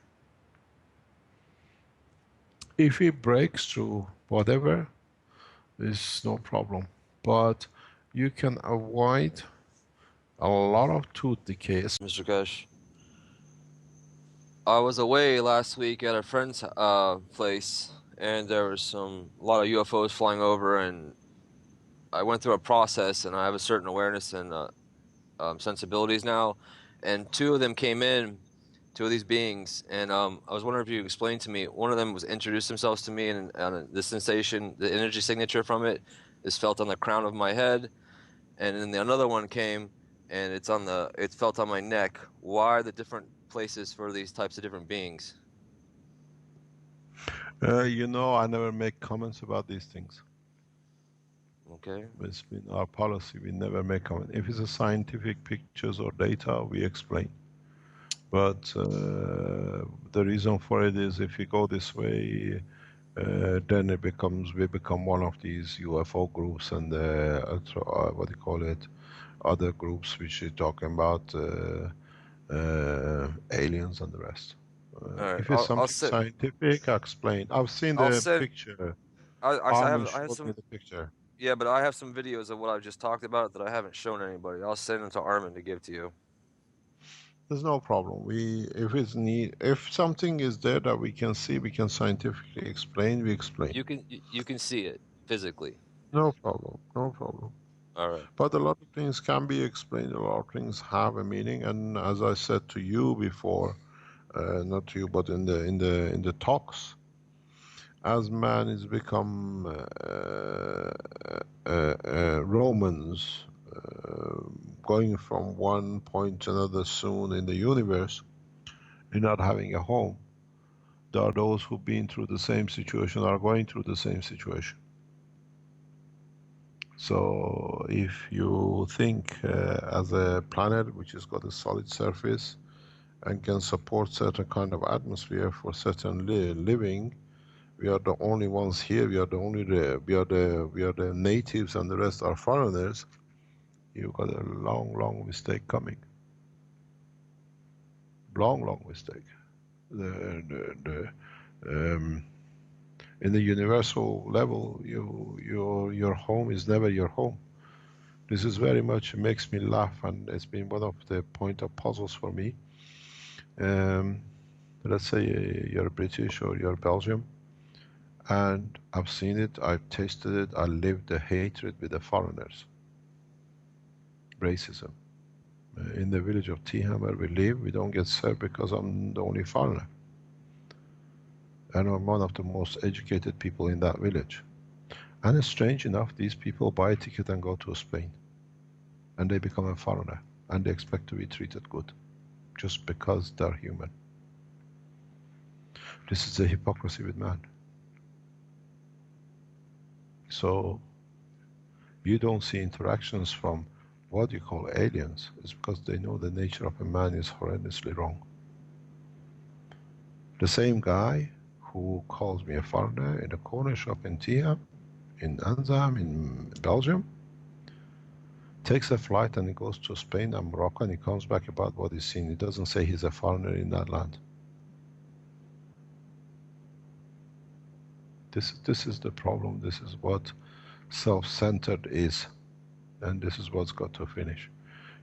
[SPEAKER 2] If it breaks through whatever, it's no problem. But you can avoid a lot of tooth decay.
[SPEAKER 7] Mr. Keshe, I was away last week at a friend's place, and there was a lot of UFOs flying over, and I went through a process, and I have a certain awareness and sensibilities now, and two of them came in, two of these beings, and I was wondering if you could explain to me. One of them was introduced themselves to me, and the sensation, the energy signature from it is felt on the crown of my head, and then the another one came, and it felt on my neck. Why are the different places for these types of different beings?
[SPEAKER 2] I never make comments about these things.
[SPEAKER 7] Okay.
[SPEAKER 2] It's been our policy, we never make comment. If it's a scientific pictures or data, we explain. But the reason for it is if you go this way, then we become one of these UFO groups and what do you call it, other groups which are talking about aliens and the rest.
[SPEAKER 7] All
[SPEAKER 2] If it's
[SPEAKER 7] right.
[SPEAKER 2] something scientific, I explain. I've seen
[SPEAKER 7] I'll
[SPEAKER 2] the
[SPEAKER 7] send.
[SPEAKER 2] picture.
[SPEAKER 7] I
[SPEAKER 2] Armin
[SPEAKER 7] have
[SPEAKER 2] showed me
[SPEAKER 7] some.
[SPEAKER 2] the picture.
[SPEAKER 7] Yeah, but I have some videos of what I've just talked about that I haven't shown anybody. I'll send them to Armin to give to you.
[SPEAKER 2] There's no problem. If something is there that we can see, we can scientifically explain, we explain.
[SPEAKER 7] You can see it physically.
[SPEAKER 2] No problem. No problem.
[SPEAKER 7] All right.
[SPEAKER 2] But a lot of things can be explained. A lot of things have a meaning. And as I said to you before, not to you, but in the talks, as man has become Romans, going from one point to another soon in the universe, and not having a home, there are those who've been through the same situation, are going through the same situation. So if you think as a planet which has got a solid surface and can support certain kind of atmosphere for certain living, we are the only ones here. We are the natives, and the rest are foreigners. You've got a long mistake coming. Long mistake. In the universal level, your home is never your home. This is very much makes me laugh, and it's been one of the point of puzzles for me. Let's say you're British or you're Belgium, and I've seen it, I've tasted it, I lived the hatred with the foreigners. Racism. In the village of Tiham where we live, we don't get served because I'm the only foreigner. And I'm one of the most educated people in that village. And it's strange enough, these people buy a ticket and go to Spain. And they become a foreigner. And they expect to be treated good. Just because they're human. This is the hypocrisy with man. So, You don't see interactions from what you call aliens. It's because they know the nature of a man is horrendously wrong. The same guy who calls me a foreigner in a corner shop in Tiam, in Anzam, in Belgium, takes a flight and he goes to Spain and Morocco and he comes back about what he's seen. He doesn't say he's a foreigner in that land. This is the problem. This is what self-centered is. And this is what's got to finish.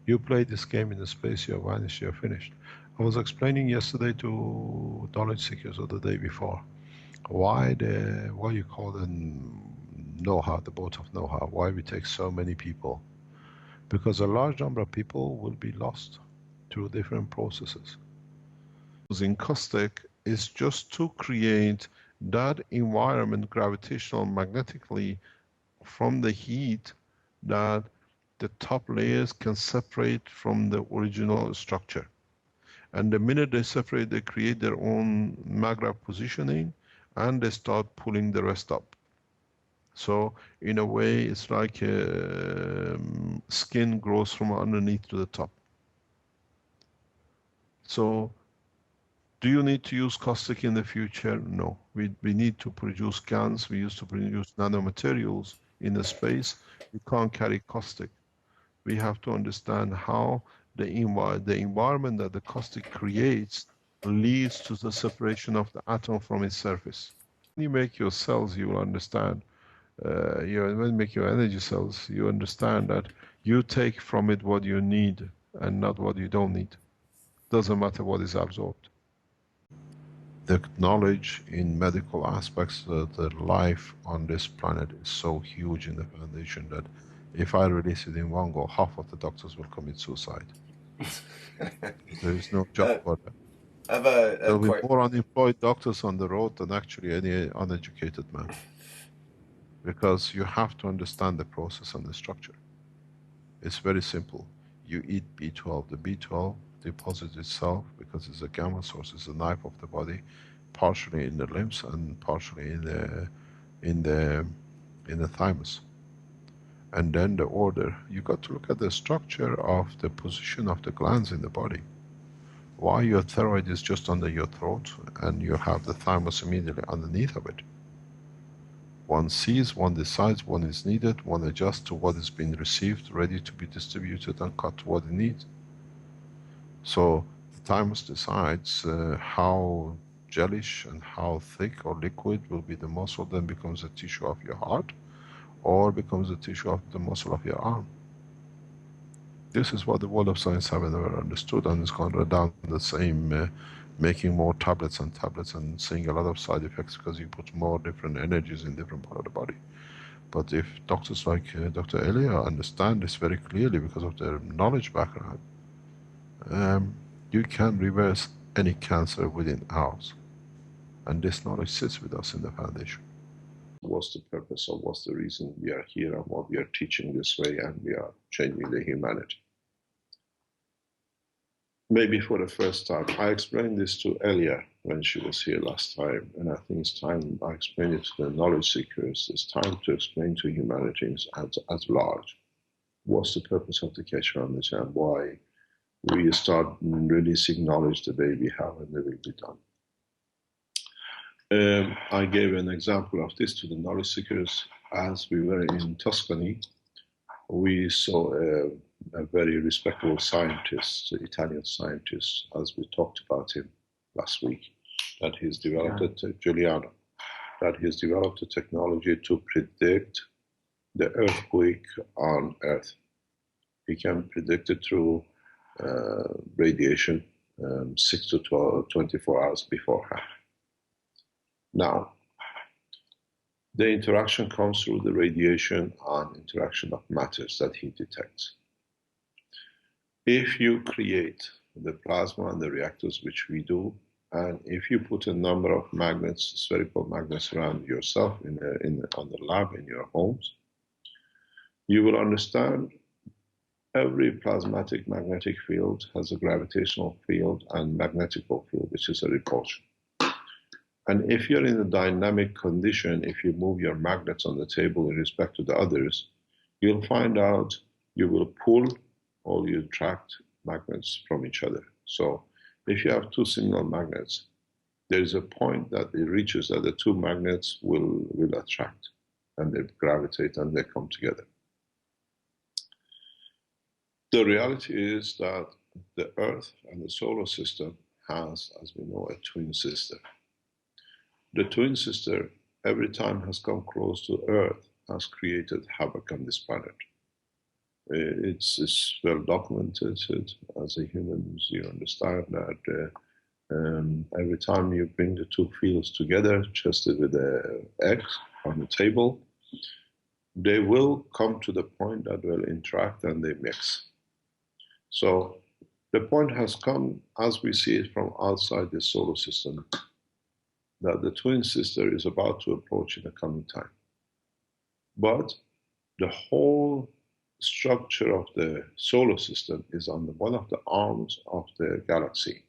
[SPEAKER 2] You play this game in the space, you're vanished, you're finished. I was explaining yesterday to knowledge seekers or the day before why what you call the know-how, the boat of know-how, why we take so many people. Because a large number of people will be lost through different processes. Using caustic is just to create that environment gravitational magnetically from the heat that the top layers can separate from the original structure. And the minute they separate, they create their own maggrav positioning and they start pulling the rest up. So in a way, it's like skin grows from underneath to the top. So do you need to use caustic in the future? No. We need to produce GaNs. We used to produce nanomaterials in the space. We can't carry caustic. We have to understand how the environment that the caustic creates leads to the separation of the atom from its surface. When you make your cells, you will understand. When you make your energy cells, you understand that you take from it what you need and not what you don't need. Doesn't matter what is absorbed. The knowledge in medical aspects that the life on this planet is so huge in the Foundation that if I release it in one go, half of the doctors will commit suicide. There is no job for them. There'll be more unemployed doctors on the road than actually any uneducated man. Because you have to understand the process and the structure. It's very simple. You eat B12. The B12 deposits itself because it's a gamma source, it's a knife of the body, partially in the limbs and partially in the thymus. And then the order. You got to look at the structure of the position of the glands in the body. Why your thyroid is just under your throat and you have the thymus immediately underneath of it. One sees, one decides, one is needed, one adjusts to what is being received, ready to be distributed and cut to what it needs. So the thymus decides how gelish and how thick or liquid will be the muscle, then becomes a tissue of your heart or becomes a tissue of the muscle of your arm. This is what the world of science haven't ever understood, and it's gone down the same making more tablets and seeing a lot of side effects because you put more different energies in different part of the body. But if doctors like Dr. Elia understand this very clearly because of their knowledge background, you can reverse any cancer within hours. And this knowledge sits with us in the Foundation. What's the purpose or what's the reason we are here and what we are teaching this way and we are changing the humanity? Maybe for the first time. I explained this to Elia when she was here last time, and I think it's time I explained it to the knowledge seekers. It's time to explain to humanity at large what's the purpose of the Keshe Foundation and why we start releasing knowledge the way we have and it will be done. I gave an example of this to the knowledge seekers. As we were in Tuscany, we saw a very respectable scientist, Italian scientist, as we talked about him last week, that he's developed Giuliano, that he's developed a technology to predict the earthquake on Earth. He can predict it through radiation 6 to 24 hours beforehand. Now, the interaction comes through the radiation and interaction of matters that he detects. If you create the plasma and the reactors, which we do, and if you put a number of magnets, spherical magnets around yourself on the lab in your homes, you will understand every plasmatic magnetic field has a gravitational field and magnetical field, which is a repulsion. And if you're in a dynamic condition, if you move your magnets on the table in respect to the others,
[SPEAKER 3] you'll find out you will pull or you attract magnets from each other. So if you have two similar magnets, there is a point that it reaches that the two magnets will attract and they gravitate and they come together. The reality is that the Earth and the solar system has, as we know, a twin sister. The twin sister, every time has come close to Earth, has created havoc on this planet. It's well documented. As a human, you understand that every time you bring the two fields together, just with the egg on the table, they will come to the point that will interact and they mix. So the point has come, as we see it from outside the solar system, that the twin sister is about to approach in the coming time. But the whole structure of the solar system is on one of the arms of the galaxy.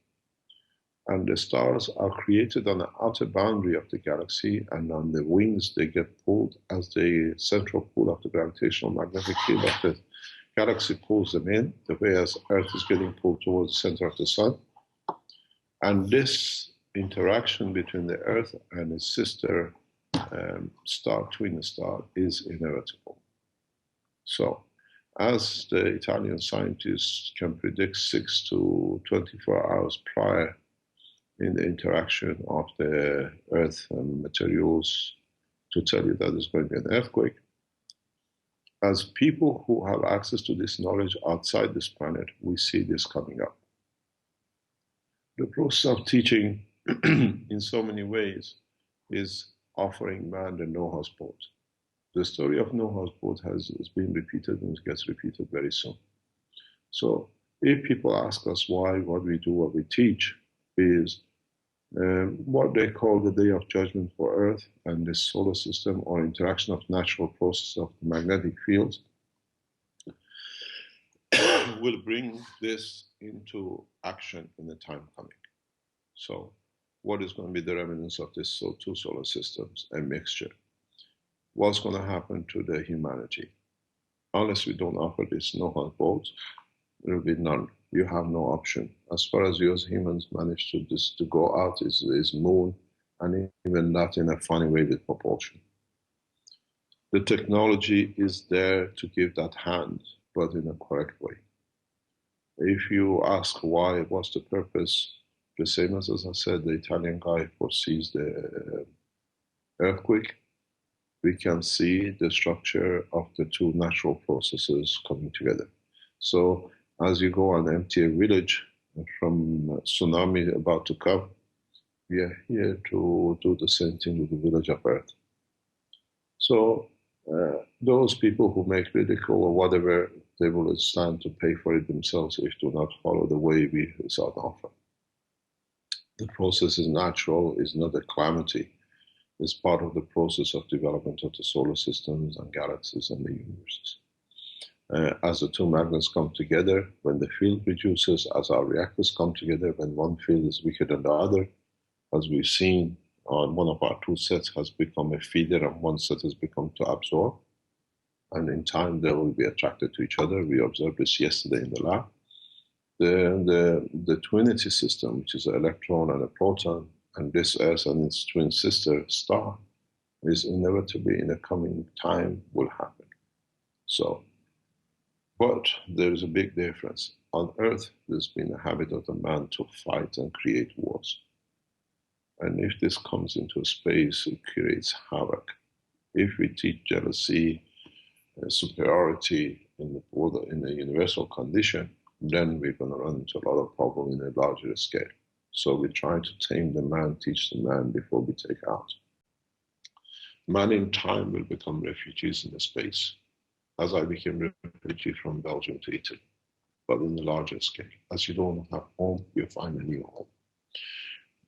[SPEAKER 3] And the stars are created on the outer boundary of the galaxy, and on the wings they get pulled as the central pull of the gravitational magnetic field of the galaxy pulls them in, the way as Earth is getting pulled towards the center of the sun. And this interaction between the Earth and its sister star, twin star, is inevitable. So, as the Italian scientists can predict 6 to 24 hours prior in the interaction of the Earth and materials to tell you that there's going to be an earthquake, as people who have access to this knowledge outside this planet, we see this coming up. The process of teaching in so many ways is offering man the Noah's boat. The story of Noah's boat has been repeated and gets repeated very soon. So if people ask us why what we do, what we teach, is what they call the Day of Judgment for Earth and the solar system, or interaction of natural processes of the magnetic fields, will bring this into action in the time coming. So what is going to be the remnants of these two solar systems, a mixture? What's going to happen to the humanity? Unless we don't offer this Noah's boat, there will be none. You have no option. As far as you as humans manage to go out is moon, and even that in a funny way with propulsion. The technology is there to give that hand, but in a correct way. If you ask why, what's the purpose, the same as I said, the Italian guy foresees the earthquake, we can see the structure of the two natural processes coming together. So as you go and empty a village from a tsunami about to come, we are here to do the same thing with the village of Earth. So those people who make ridicule or whatever, they will stand to pay for it themselves if do not follow the way we is on offer. The process is natural, is not a calamity. It's part of the process of development of the solar systems and galaxies and the universes. As the two magnets come together, when the field reduces, as our reactors come together, when one field is weaker than the other, as we've seen on one of our two sets has become a feeder and one set has become to absorb. And in time, they will be attracted to each other. We observed this yesterday in the lab. The twinity system, which is an electron and a proton, and this Earth and its twin sister star, is inevitably in a coming time will happen. So, but there is a big difference. On Earth, there's been a habit of the man to fight and create wars. And if this comes into space, it creates havoc. If we teach jealousy, superiority in the universal condition, then we're going to run into a lot of problems in a larger scale. So we try to tame the man, teach the man before we take out. Man in time will become refugees in the space, as I became a refugee from Belgium to Italy, but in a larger scale. As you don't have home, you find a new home.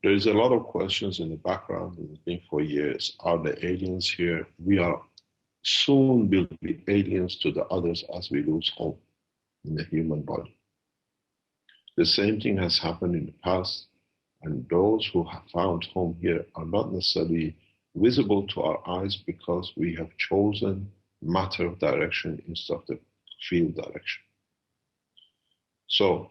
[SPEAKER 3] There is a lot of questions in the background, and it's been for years. Are the aliens here? We are soon will be aliens to the others as we lose home in the human body. The same thing has happened in the past, and those who have found home here are not necessarily visible to our eyes because we have chosen matter direction instead of the field direction. So,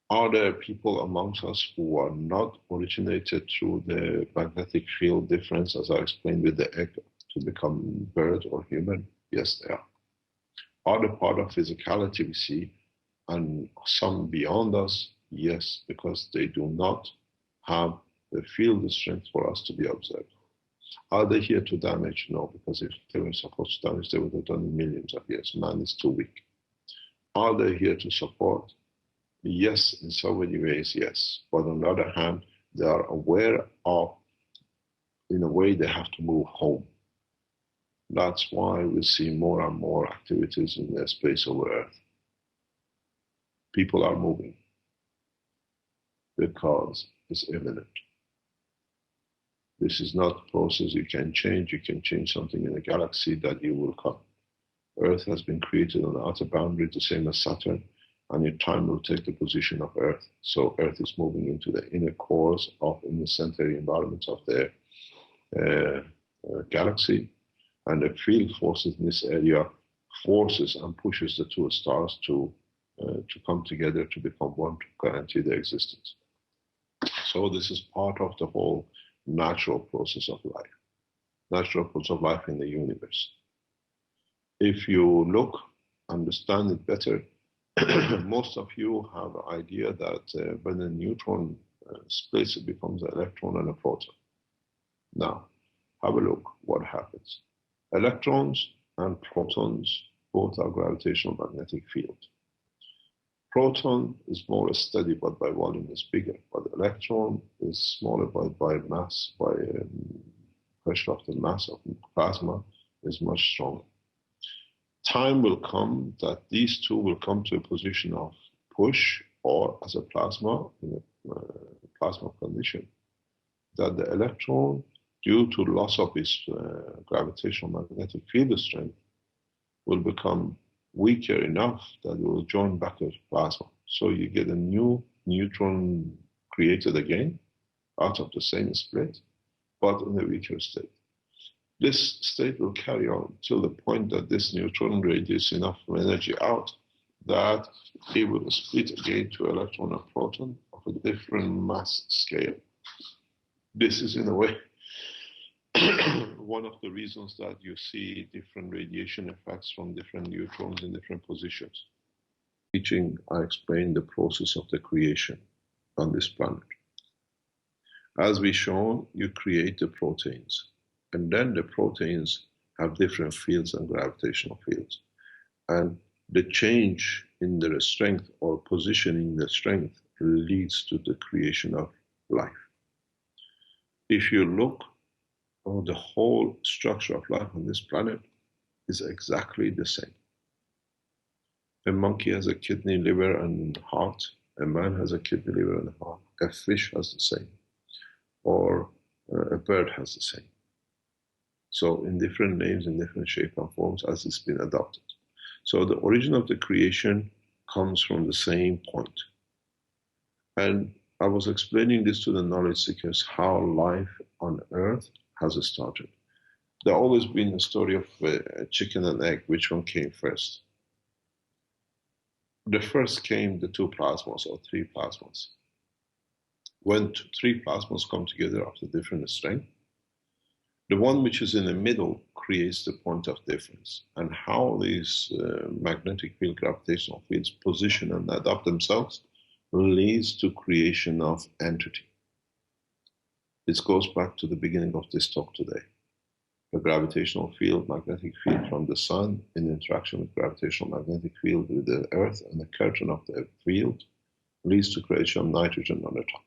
[SPEAKER 3] are there people amongst us who are not originated through the magnetic field difference, as I explained with the egg, to become bird or human? Yes, there are. Are they part of physicality we see, and some beyond us? Yes, because they do not have the field strength for us to be observed. Are they here to damage? No, because if they were supposed to damage, they would have done in millions of years. Man is too weak. Are they here to support? Yes, in so many ways, yes. But on the other hand, they are aware of, in a way, they have to move home. That's why we see more and more activities in the space over Earth. People are moving because it's imminent. This is not a process you can change. You can change something in a galaxy that you will come. Earth has been created on the outer boundary, the same as Saturn, and in time will take the position of Earth. So Earth is moving into the inner cores of, in the center environments of the galaxy, and the field forces in this area forces and pushes the two stars to come together to become one to guarantee their existence. So this is part of the whole natural process of life, natural process of life in the universe. If you look, understand it better, most of you have an idea that when a neutron splits, it becomes an electron and a proton. Now, have a look what happens. Electrons and protons both are gravitational magnetic field. Proton is more steady, but by volume is bigger. But electron is smaller, but by mass, by pressure of the mass of plasma is much stronger. Time will come that these two will come to a position of push, or as a plasma, in a plasma condition, that the electron, due to loss of its gravitational magnetic field strength, will become weaker enough that it will join back as plasma. So you get a new neutron created again out of the same split, but in a weaker state. This state will carry on till the point that this neutron radiates enough energy out that it will split again to electron and proton of a different mass scale. This is, in a way, one of the reasons that you see different radiation effects from different neutrons in different positions. Teaching, I explained the process of the creation on this planet. As we shown, you create the proteins, and then the proteins have different fields and gravitational fields. And the change in their strength or positioning the strength leads to the creation of life. If you look, the whole structure of life on this planet is exactly the same. A monkey has a kidney, liver, and heart. A man has a kidney, liver, and heart. A fish has the same. Or a bird has the same. So in different names, in different shape and forms as it's been adopted. So the origin of the creation comes from the same point. And I was explaining this to the knowledge seekers, how life on Earth has started. There's always been a story of a chicken and egg, which one came first. The first came the two plasmas or three plasmas. When three plasmas come together of the different strength, the one which is in the middle creates the point of difference. And how these magnetic field, gravitational fields position and adapt themselves leads to creation of entity. This goes back to the beginning of this talk today. The gravitational field, magnetic field from the sun in interaction with gravitational magnetic field with the earth and the curtain of the field leads to creation of nitrogen on the top.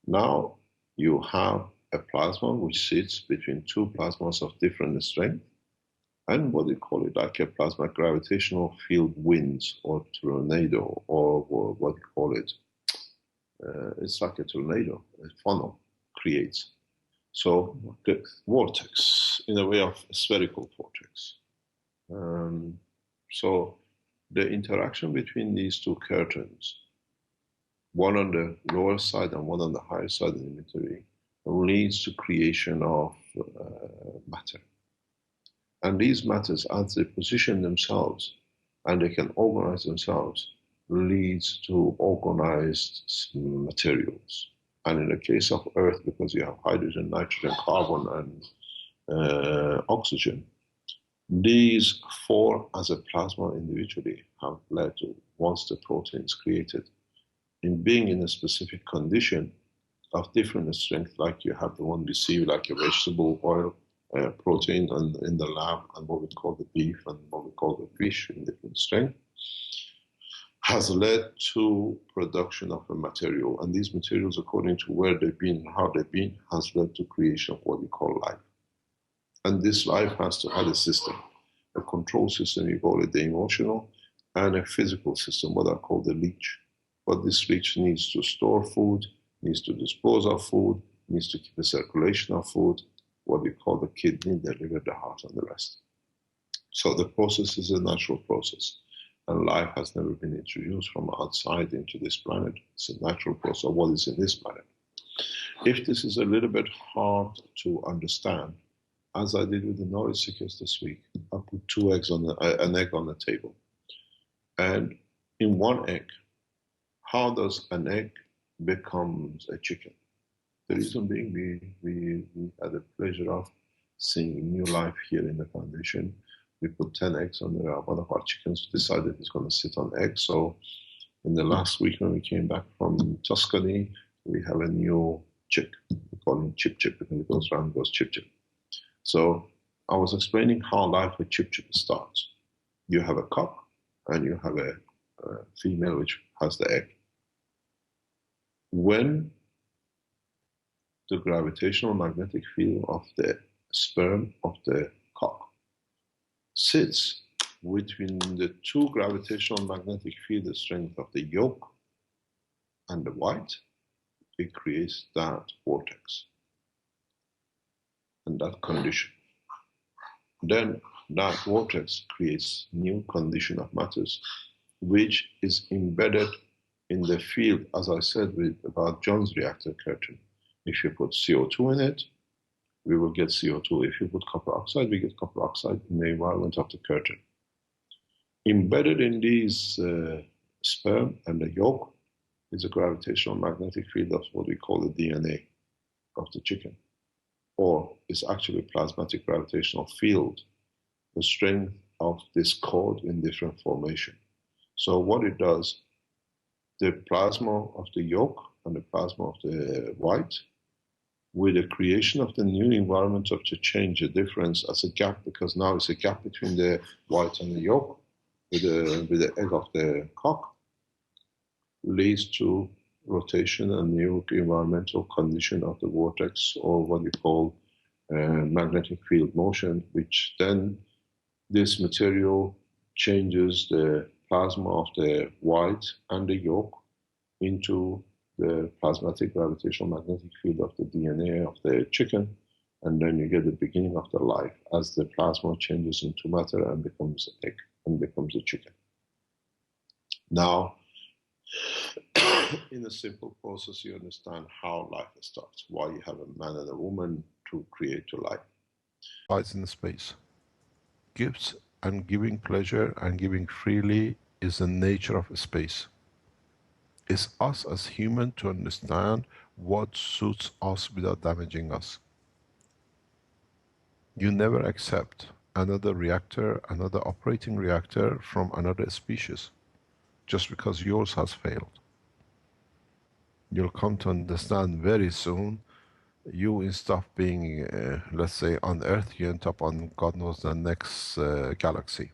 [SPEAKER 3] Now you have a plasma which sits between two plasmas of different strength, and what do you call it, like a plasma gravitational field winds or tornado, or what do you call it? It's like a tornado, a funnel creates. So the vortex, in a way of a spherical vortex. So the interaction between these two curtains, one on the lower side and one on the higher side of the emittee, leads to creation of matter. And these matters, as they position themselves and they can organize themselves, leads to organized materials. And in the case of Earth, because you have hydrogen, nitrogen, carbon, and oxygen, these four as a plasma individually have led to, once the protein is created, in being in a specific condition of different strength, like you have the one we see, like a vegetable oil protein in the lab, and what we call the beef and what we call the fish in different strength, has led to production of a material. And these materials, according to where they've been and how they've been, has led to creation of what we call life. And this life has to have a system, a control system, you call it the emotional, and a physical system, what I call the leech. But this leech needs to store food, needs to dispose of food, needs to keep a circulation of food, what we call the kidney, the liver, the heart, and the rest. So the process is a natural process. And life has never been introduced from outside into this planet. It's a natural process of what is in this planet. If this is a little bit hard to understand, as I did with the knowledge seekers this week, I put an egg on the table. And in one egg, how does an egg becomes a chicken? The reason being, we had the pleasure of seeing new life here in the foundation. We put 10 eggs on there. One of our chickens decided it's going to sit on eggs. So in the last week when we came back from Tuscany, we have a new chick. We call him Chip Chip because it goes around, goes Chip Chip. So I was explaining how life with Chip Chip starts. You have a cock and you have a female which has the egg. When the gravitational magnetic field of the sperm of the cock sits between the two gravitational magnetic field strength of the yolk and the white, it creates that vortex and that condition. Then that vortex creates new condition of matters, which is embedded in the field, as I said about John's reactor curtain. If you put CO2 in it, we will get CO2. If you put copper oxide, we get copper oxide in the environment of the curtain. Embedded in these sperm and the yolk is a gravitational magnetic field of what we call the DNA of the chicken, or it's actually a plasmatic gravitational field, the strength of this cord in different formation. So what it does, the plasma of the yolk and the plasma of the white, with the creation of the new environment of the change, the difference as a gap, because now it's a gap between the white and the yolk, with the egg of the cock, leads to rotation and new environmental condition of the vortex, or what we call magnetic field motion, which then this material changes the plasma of the white and the yolk into the plasmatic gravitational magnetic field of the DNA of the chicken, and then you get the beginning of the life as the plasma changes into matter and becomes an egg and becomes a chicken. Now, in a simple process, you understand how life starts, why you have a man and a woman to create a life.
[SPEAKER 6] Lies in space. Gifts and giving pleasure and giving freely is the nature of space. It's us as human to understand what suits us without damaging us. You never accept another reactor, another operating reactor from another species just because yours has failed. You'll come to understand very soon, you instead of being, let's say, on Earth, you end up on God knows the next galaxy.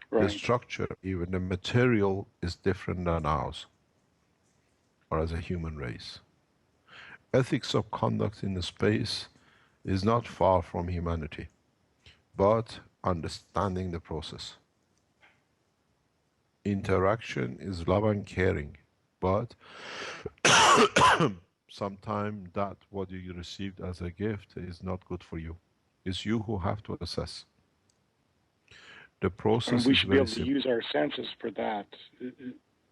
[SPEAKER 6] Right. The structure, even the material, is different than ours, or as a human race. Ethics of conduct in space is not far from humanity, but understanding the process. Interaction is love and caring, but sometimes that what you received as a gift is not good for you. It's you who have to assess. The process
[SPEAKER 8] and we should be able
[SPEAKER 6] simple.
[SPEAKER 8] to use our senses for that.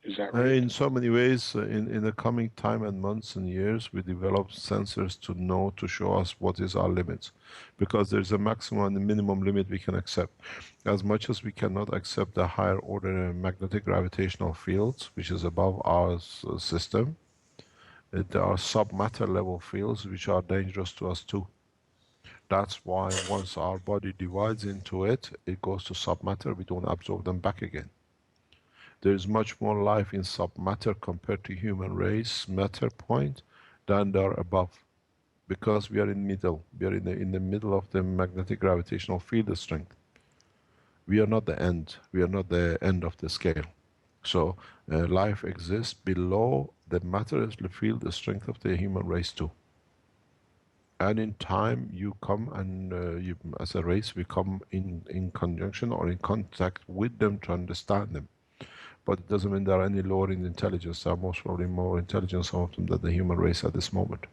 [SPEAKER 8] Is that right?
[SPEAKER 6] In so many ways, in the coming time and months and years, we develop sensors to know, to show us what is our limits. Because there's a maximum and a minimum limit we can accept. As much as we cannot accept the higher order magnetic gravitational fields, which is above our system, there are submatter level fields which are dangerous to us too. That's why once our body divides into it, it goes to submatter, we don't absorb them back again. There is much more life in submatter compared to human race matter point than there are above, because we are in middle. We are in the middle of the magnetic gravitational field strength. We are not the end. We are not the end of the scale. So life exists below the matter field strength of the human race too. And in time you come and you, as a race, we come in conjunction or in contact with them to understand them. But it doesn't mean they are any lower in intelligence. They are most probably more intelligent, some of them, than the human race at this moment.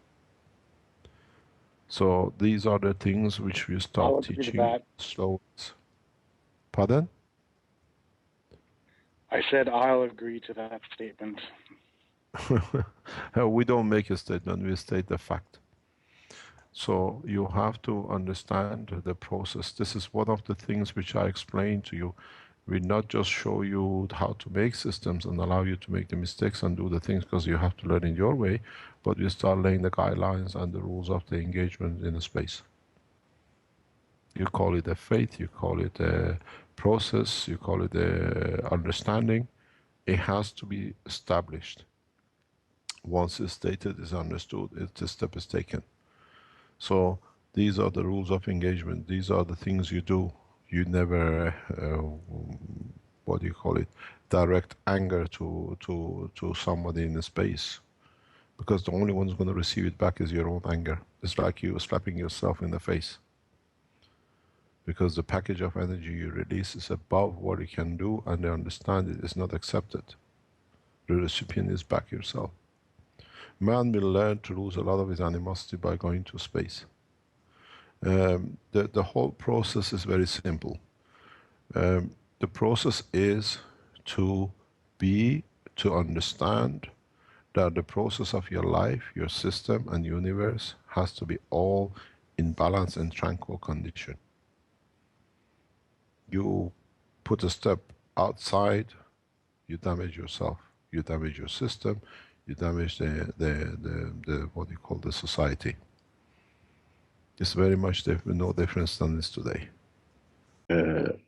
[SPEAKER 6] So these are the things which we start teaching slowly. Pardon?
[SPEAKER 8] I said I'll agree to that statement.
[SPEAKER 6] We don't make a statement, we state the fact. So you have to understand the process. This is one of the things which I explained to you. We not just show you how to make systems and allow you to make the mistakes and do the things because you have to learn in your way, but we start laying the guidelines and the rules of the engagement in the space. You call it a faith, you call it a process, you call it a understanding. It has to be established. Once it's stated, it's understood, the step is taken. So these are the rules of engagement. These are the things you do. You never, what do you call it, direct anger to somebody in the space, because the only one who's going to receive it back is your own anger. It's like you slapping yourself in the face, because the package of energy you release is above what you can do, and they understand it is not accepted. The recipient is back yourself. Man will learn to lose a lot of his animosity by going to space. The whole process is very simple. The process is to understand that the process of your life, your system and universe has to be all in balance and tranquil condition. You put a step outside, you damage yourself, you damage your system, you damage the what you call the society. It's very much no difference than this today.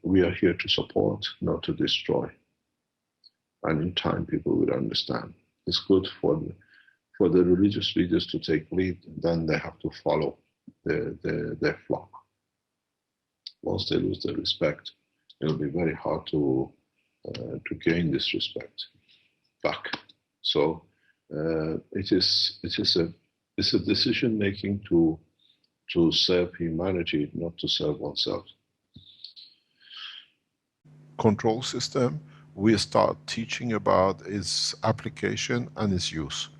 [SPEAKER 2] We are here to support, not to destroy. And in time, people will understand. It's good for the religious leaders to take lead, then they have to follow their flock. Once they lose their respect, it'll be very hard to gain this respect back. So it's a decision making to serve humanity, not to serve oneself. Control system, we start teaching about its application and its use.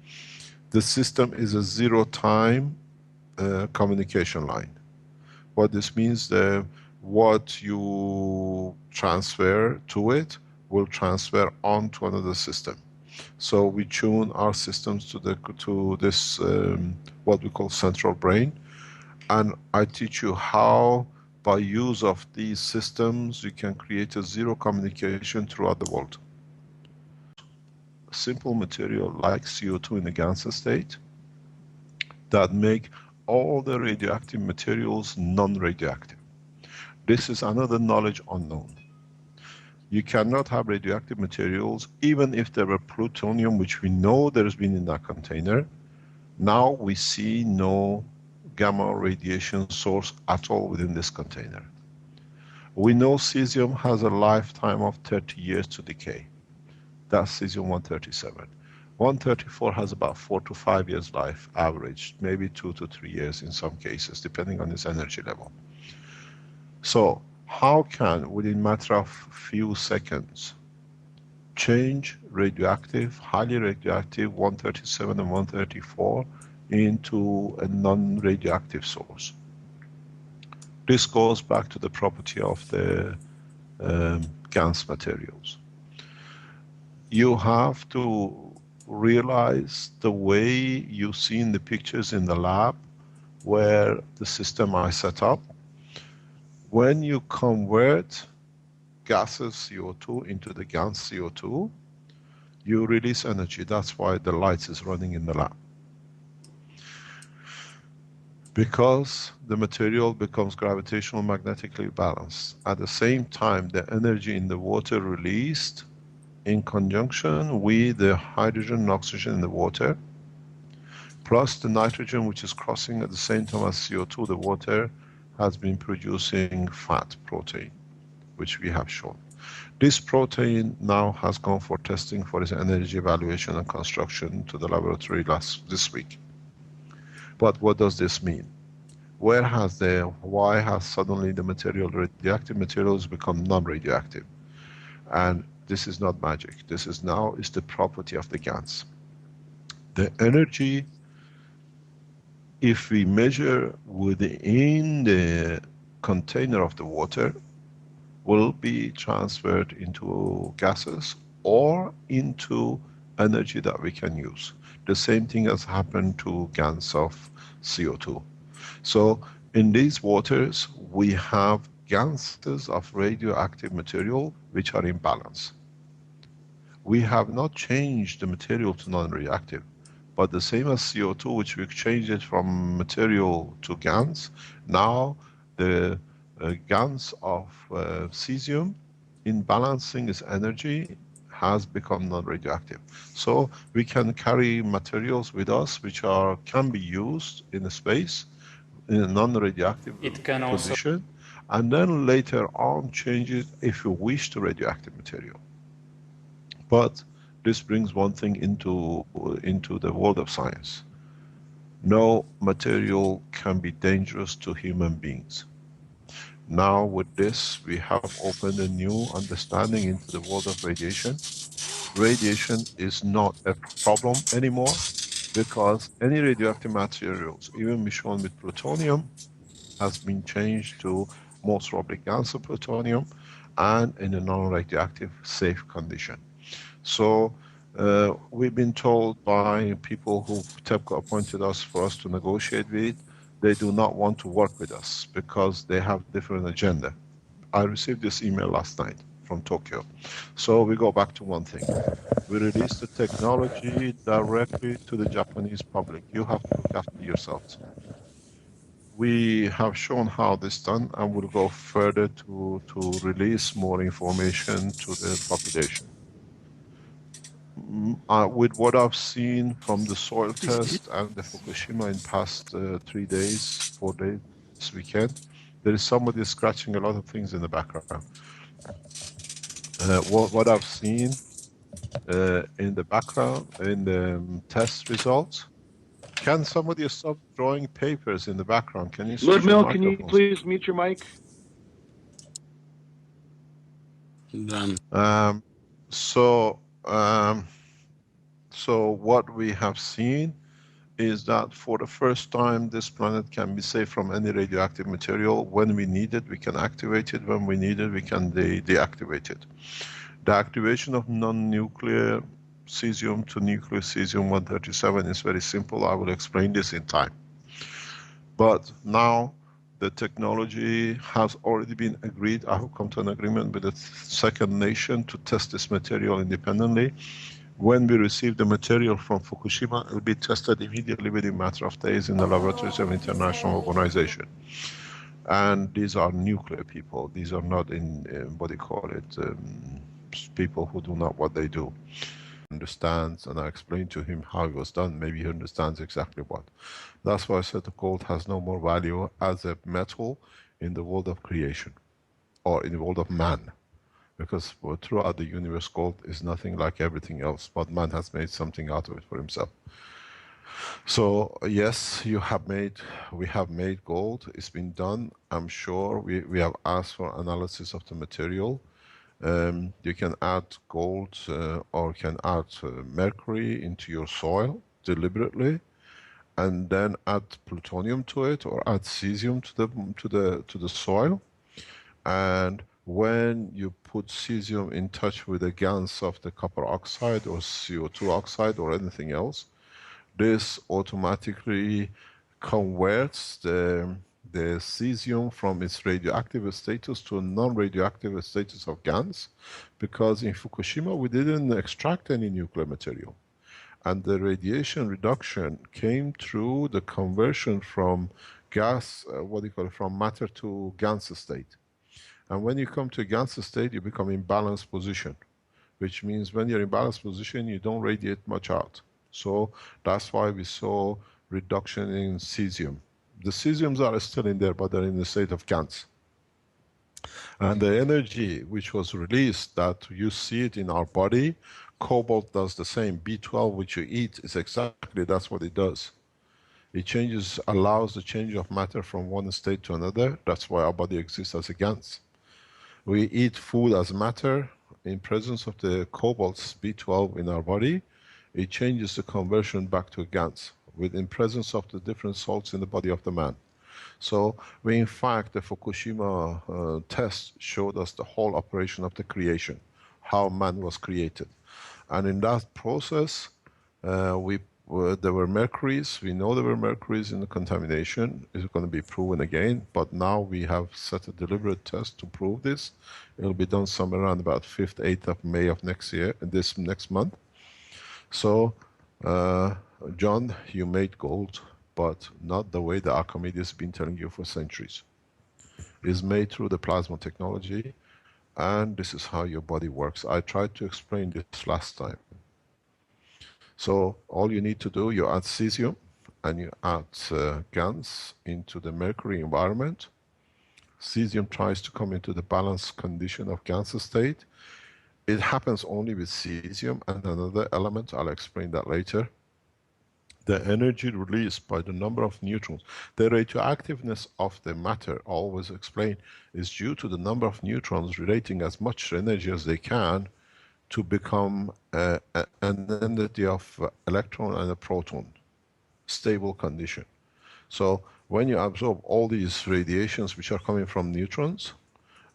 [SPEAKER 2] The system is a zero-time communication line. What this means, what you transfer to it will transfer on to another system. So we tune our systems to this what we call central brain, and I teach you how, by use of these systems, you can create a zero communication throughout the world. Simple material like CO2 in the gaseous state that make all the radioactive materials non-radioactive. This is another knowledge unknown. You cannot have radioactive materials even if there were plutonium, which we know there's been in that container. Now we see no gamma radiation source at all within this container. We know cesium has a lifetime of 30 years to decay. That's cesium-137. 134 has about 4 to 5 years life average, maybe 2 to 3 years in some cases, depending on its energy level. So how can, within a matter of few seconds, change radioactive, highly radioactive 137 and 134 into a non-radioactive source? This goes back to the property of the GaNs materials. You have to realize the way you see in the pictures in the lab where the system I set up, when you convert gases CO2 into the GaN CO2, you release energy. That's why the lights is running in the lab. Because the material becomes gravitational magnetically balanced. At the same time, the energy in the water released in conjunction with the hydrogen and oxygen in the water, plus the nitrogen which is crossing at the same time as CO2, the water has been producing fat protein, which we have shown. This protein now has gone for testing for its energy evaluation and construction to the laboratory this week. But what does this mean? Why has suddenly the material, radioactive materials become non-radioactive? And this is not magic. This is the property of the GaNs. The energy, if we measure within the container of the water, will be transferred into gases or into energy that we can use. The same thing has happened to GaNs of CO2. So in these waters, we have gases of radioactive material which are in balance. We have not changed the material to non-reactive, but the same as CO2, which we changed it from material to GaNs, now the GaNs of cesium, in balancing its energy, has become non-radioactive. So we can carry materials with us which can be used in space in a non-radioactive position, and then later on change it if you wish to radioactive material. But this brings one thing into the world of science. No material can be dangerous to human beings. Now with this, we have opened a new understanding into the world of radiation. Radiation is not a problem anymore because any radioactive materials, even shown with plutonium, has been changed to most probably cancer plutonium and in a non-radioactive safe condition. So we've been told by people who TEPCO appointed us for us to negotiate with, they do not want to work with us because they have different agenda. I received this email last night from Tokyo. So we go back to one thing. We release the technology directly to the Japanese public. You have to look after yourselves. We have shown how this is done and we'll go further to release more information to the population. With what I've seen from the soil test and the Fukushima in past 3 days, 4 days, this weekend, there is somebody scratching a lot of things in the background. What I've seen in the background, in the test results, can somebody stop drawing papers in the background? Can you switch your
[SPEAKER 8] Ludmil, can you please mute your mic?
[SPEAKER 2] Done. So what we have seen is that for the first time this planet can be safe from any radioactive material. When we need it, we can activate it. When we need it, we can deactivate it. The activation of non-nuclear cesium to nuclear cesium-137 is very simple. I will explain this in time. But now the technology has already been agreed. I have come to an agreement with the second nation to test this material independently. When we receive the material from Fukushima, it will be tested immediately within a matter of days in the laboratories of international organization. And these are nuclear people. These are not people who do not what they do. Understands, and I explained to him how it was done. Maybe he understands exactly what. That's why I said the gold has no more value as a metal in the world of creation or in the world of man. Because throughout the universe, gold is nothing like everything else, but man has made something out of it for himself. So yes, we have made gold. It's been done. I'm sure we have asked for analysis of the material. You can add gold or can add mercury into your soil deliberately, and then add plutonium to it or add cesium to the soil. And when you put cesium in touch with the GaNs of the copper oxide or CO2 oxide or anything else, this automatically converts the cesium from its radioactive status to a non-radioactive status of GaNs, because in Fukushima we didn't extract any nuclear material. And the radiation reduction came through the conversion from gas, from matter to GaNs state. And when you come to GaNs state, you become in balanced position, which means when you're in balanced position, you don't radiate much out. So that's why we saw reduction in cesium. The cesiums are still in there, but they're in the state of GaNs. And the energy which was released, that you see it in our body, cobalt does the same. B12, which you eat, is exactly that's what it does. It changes, allows the change of matter from one state to another. That's why our body exists as a GaNs. We eat food as matter. In presence of the cobalt B12 in our body, it changes the conversion back to GaNs within presence of the different salts in the body of the man. So we, in fact, the Fukushima test showed us the whole operation of the creation, how man was created. And in that process, there were mercuries. We know there were mercuries in the contamination. It's going to be proven again, but now we have set a deliberate test to prove this. It'll be done somewhere around about 5th, 8th of May of next year, this next month. So, John, you made gold, but not the way the Archimedes has been telling you for centuries. It's made through the plasma technology, and this is how your body works. I tried to explain this last time. So all you need to do, you add cesium and you add GaNs into the mercury environment. Cesium tries to come into the balanced condition of GaNs state. It happens only with cesium and another element, I'll explain that later. The energy released by the number of neutrons, the radioactiveness of the matter, I always explain, is due to the number of neutrons relating as much energy as they can to become an entity of electron and a proton, stable condition. So when you absorb all these radiations which are coming from neutrons,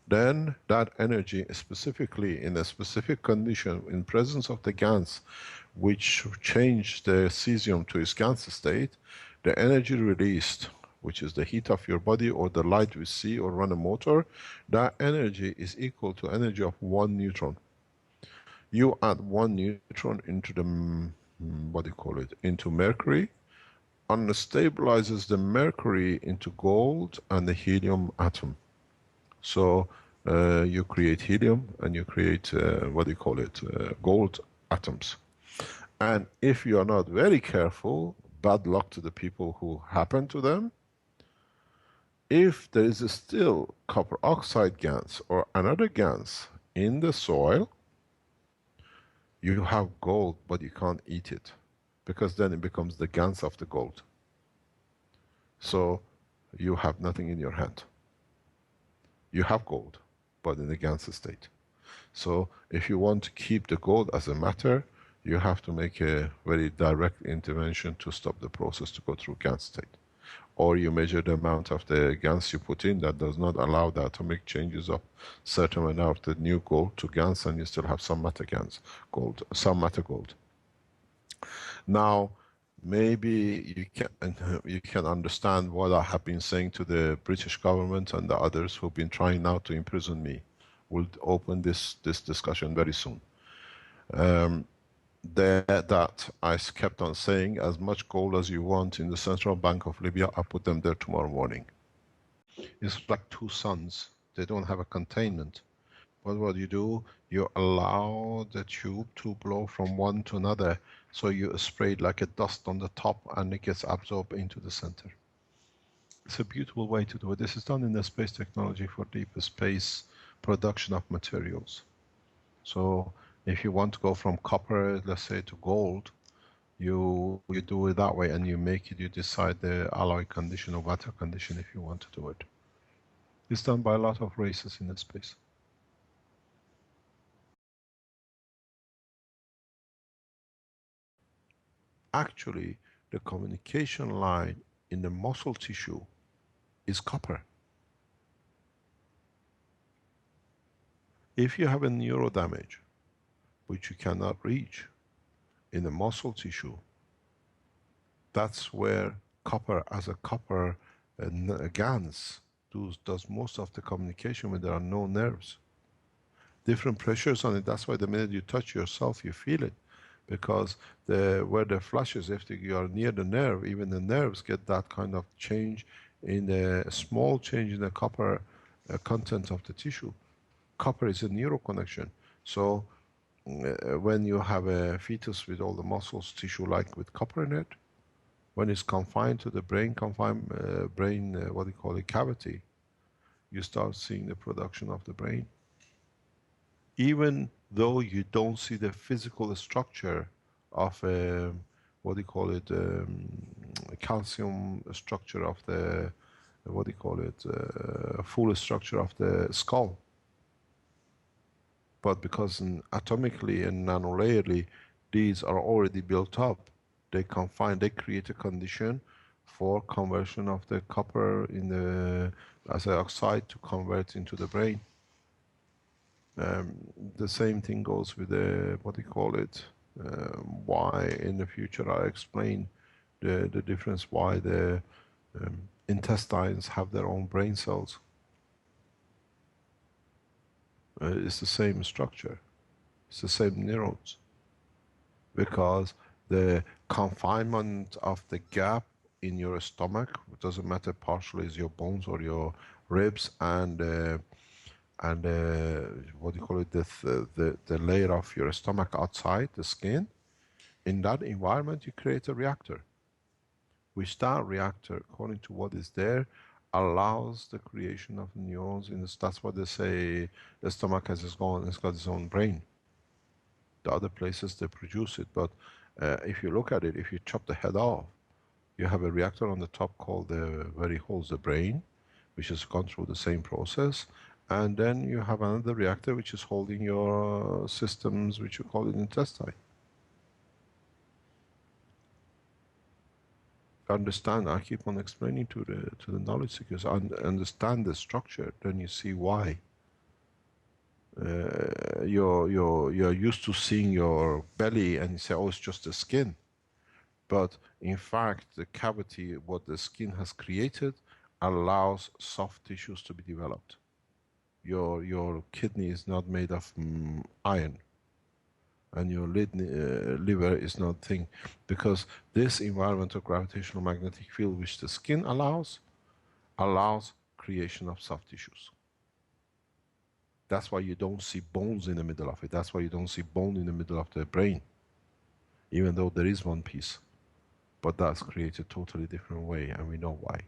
[SPEAKER 2] then that energy, specifically in a specific condition, in presence of the GaNs, which change the cesium to its GaNs state, the energy released, which is the heat of your body or the light we see or run a motor, that energy is equal to energy of one neutron. You add one neutron into the, into mercury, unstabilizes the mercury into gold and the helium atom. So you create helium and you create, gold atoms. And if you are not very careful, bad luck to the people who happen to them, if there is still copper oxide GaNs or another GaNs in the soil, you have gold, but you can't eat it, because then it becomes the GaNs of the gold. So you have nothing in your hand. You have gold, but in the GaNs state. So if you want to keep the gold as a matter, you have to make a very direct intervention to stop the process to go through GaNs state. Or you measure the amount of the GaNs you put in that does not allow the atomic changes of certain amount of the new gold to GaNs, and you still have some matter GaNs gold, some matter gold. Now, maybe you can understand what I have been saying to the British government and the others who've been trying now to imprison me. We'll open this discussion very soon. That I kept on saying, as much gold as you want in the Central Bank of Libya, I put them there tomorrow morning. It's like two suns. They don't have a containment. But what you do, you allow the tube to blow from one to another. So you spray it like a dust on the top and it gets absorbed into the center. It's a beautiful way to do it. This is done in the space technology for deep space production of materials. So if you want to go from copper, let's say, to gold, you do it that way, and you make it, you decide the alloy condition or water condition if you want to do it. It's done by a lot of races in the space. Actually, the communication line in the muscle tissue is copper. If you have a neuro damage, which you cannot reach in the muscle tissue, that's where copper, as a copper GANs, does most of the communication when there are no nerves. Different pressures on it, that's why the minute you touch yourself, you feel it. Because where the flashes, if you are near the nerve, even the nerves get that kind of change in the small change in the copper content of the tissue. Copper is a neural connection. So when you have a fetus with all the muscles, tissue like with copper in it, when it's confined to the brain, what do you call it, cavity, you start seeing the production of the brain. Even though you don't see the physical structure of what do you call it, calcium structure of the, what do you call it, full structure of the skull. But because atomically and nanolayerly, these are already built up, they create a condition for conversion of the copper in the as an oxide to convert into the brain. The same thing goes with the, what do you call it, why in the future I explain the difference why the intestines have their own brain cells. It's the same structure, it's the same neurons, because the confinement of the gap in your stomach, it doesn't matter partially is your bones or your ribs, and what do you call it, the layer of your stomach outside the skin, in that environment you create a reactor, which that reactor, according to what is there, allows the creation of neurons. That's what they say, the stomach has its own, it's got its own brain. The other places they produce it, but if you look at it, if you chop the head off, you have a reactor on the top called where it holds the brain, which has gone through the same process, and then you have another reactor which is holding your systems, which you call it intestine. Understand, I keep on explaining to the knowledge seekers, understand the structure, then you see why. You're used to seeing your belly and you say, oh, it's just the skin. But in fact, the cavity, what the skin has created, allows soft tissues to be developed. Your kidney is not made of iron, and your liver is not thing, because this environmental gravitational magnetic field which the skin allows creation of soft tissues. That's why you don't see bones in the middle of it. That's why you don't see bone in the middle of the brain, even though there is one piece. But that's created a totally different way, and we know why.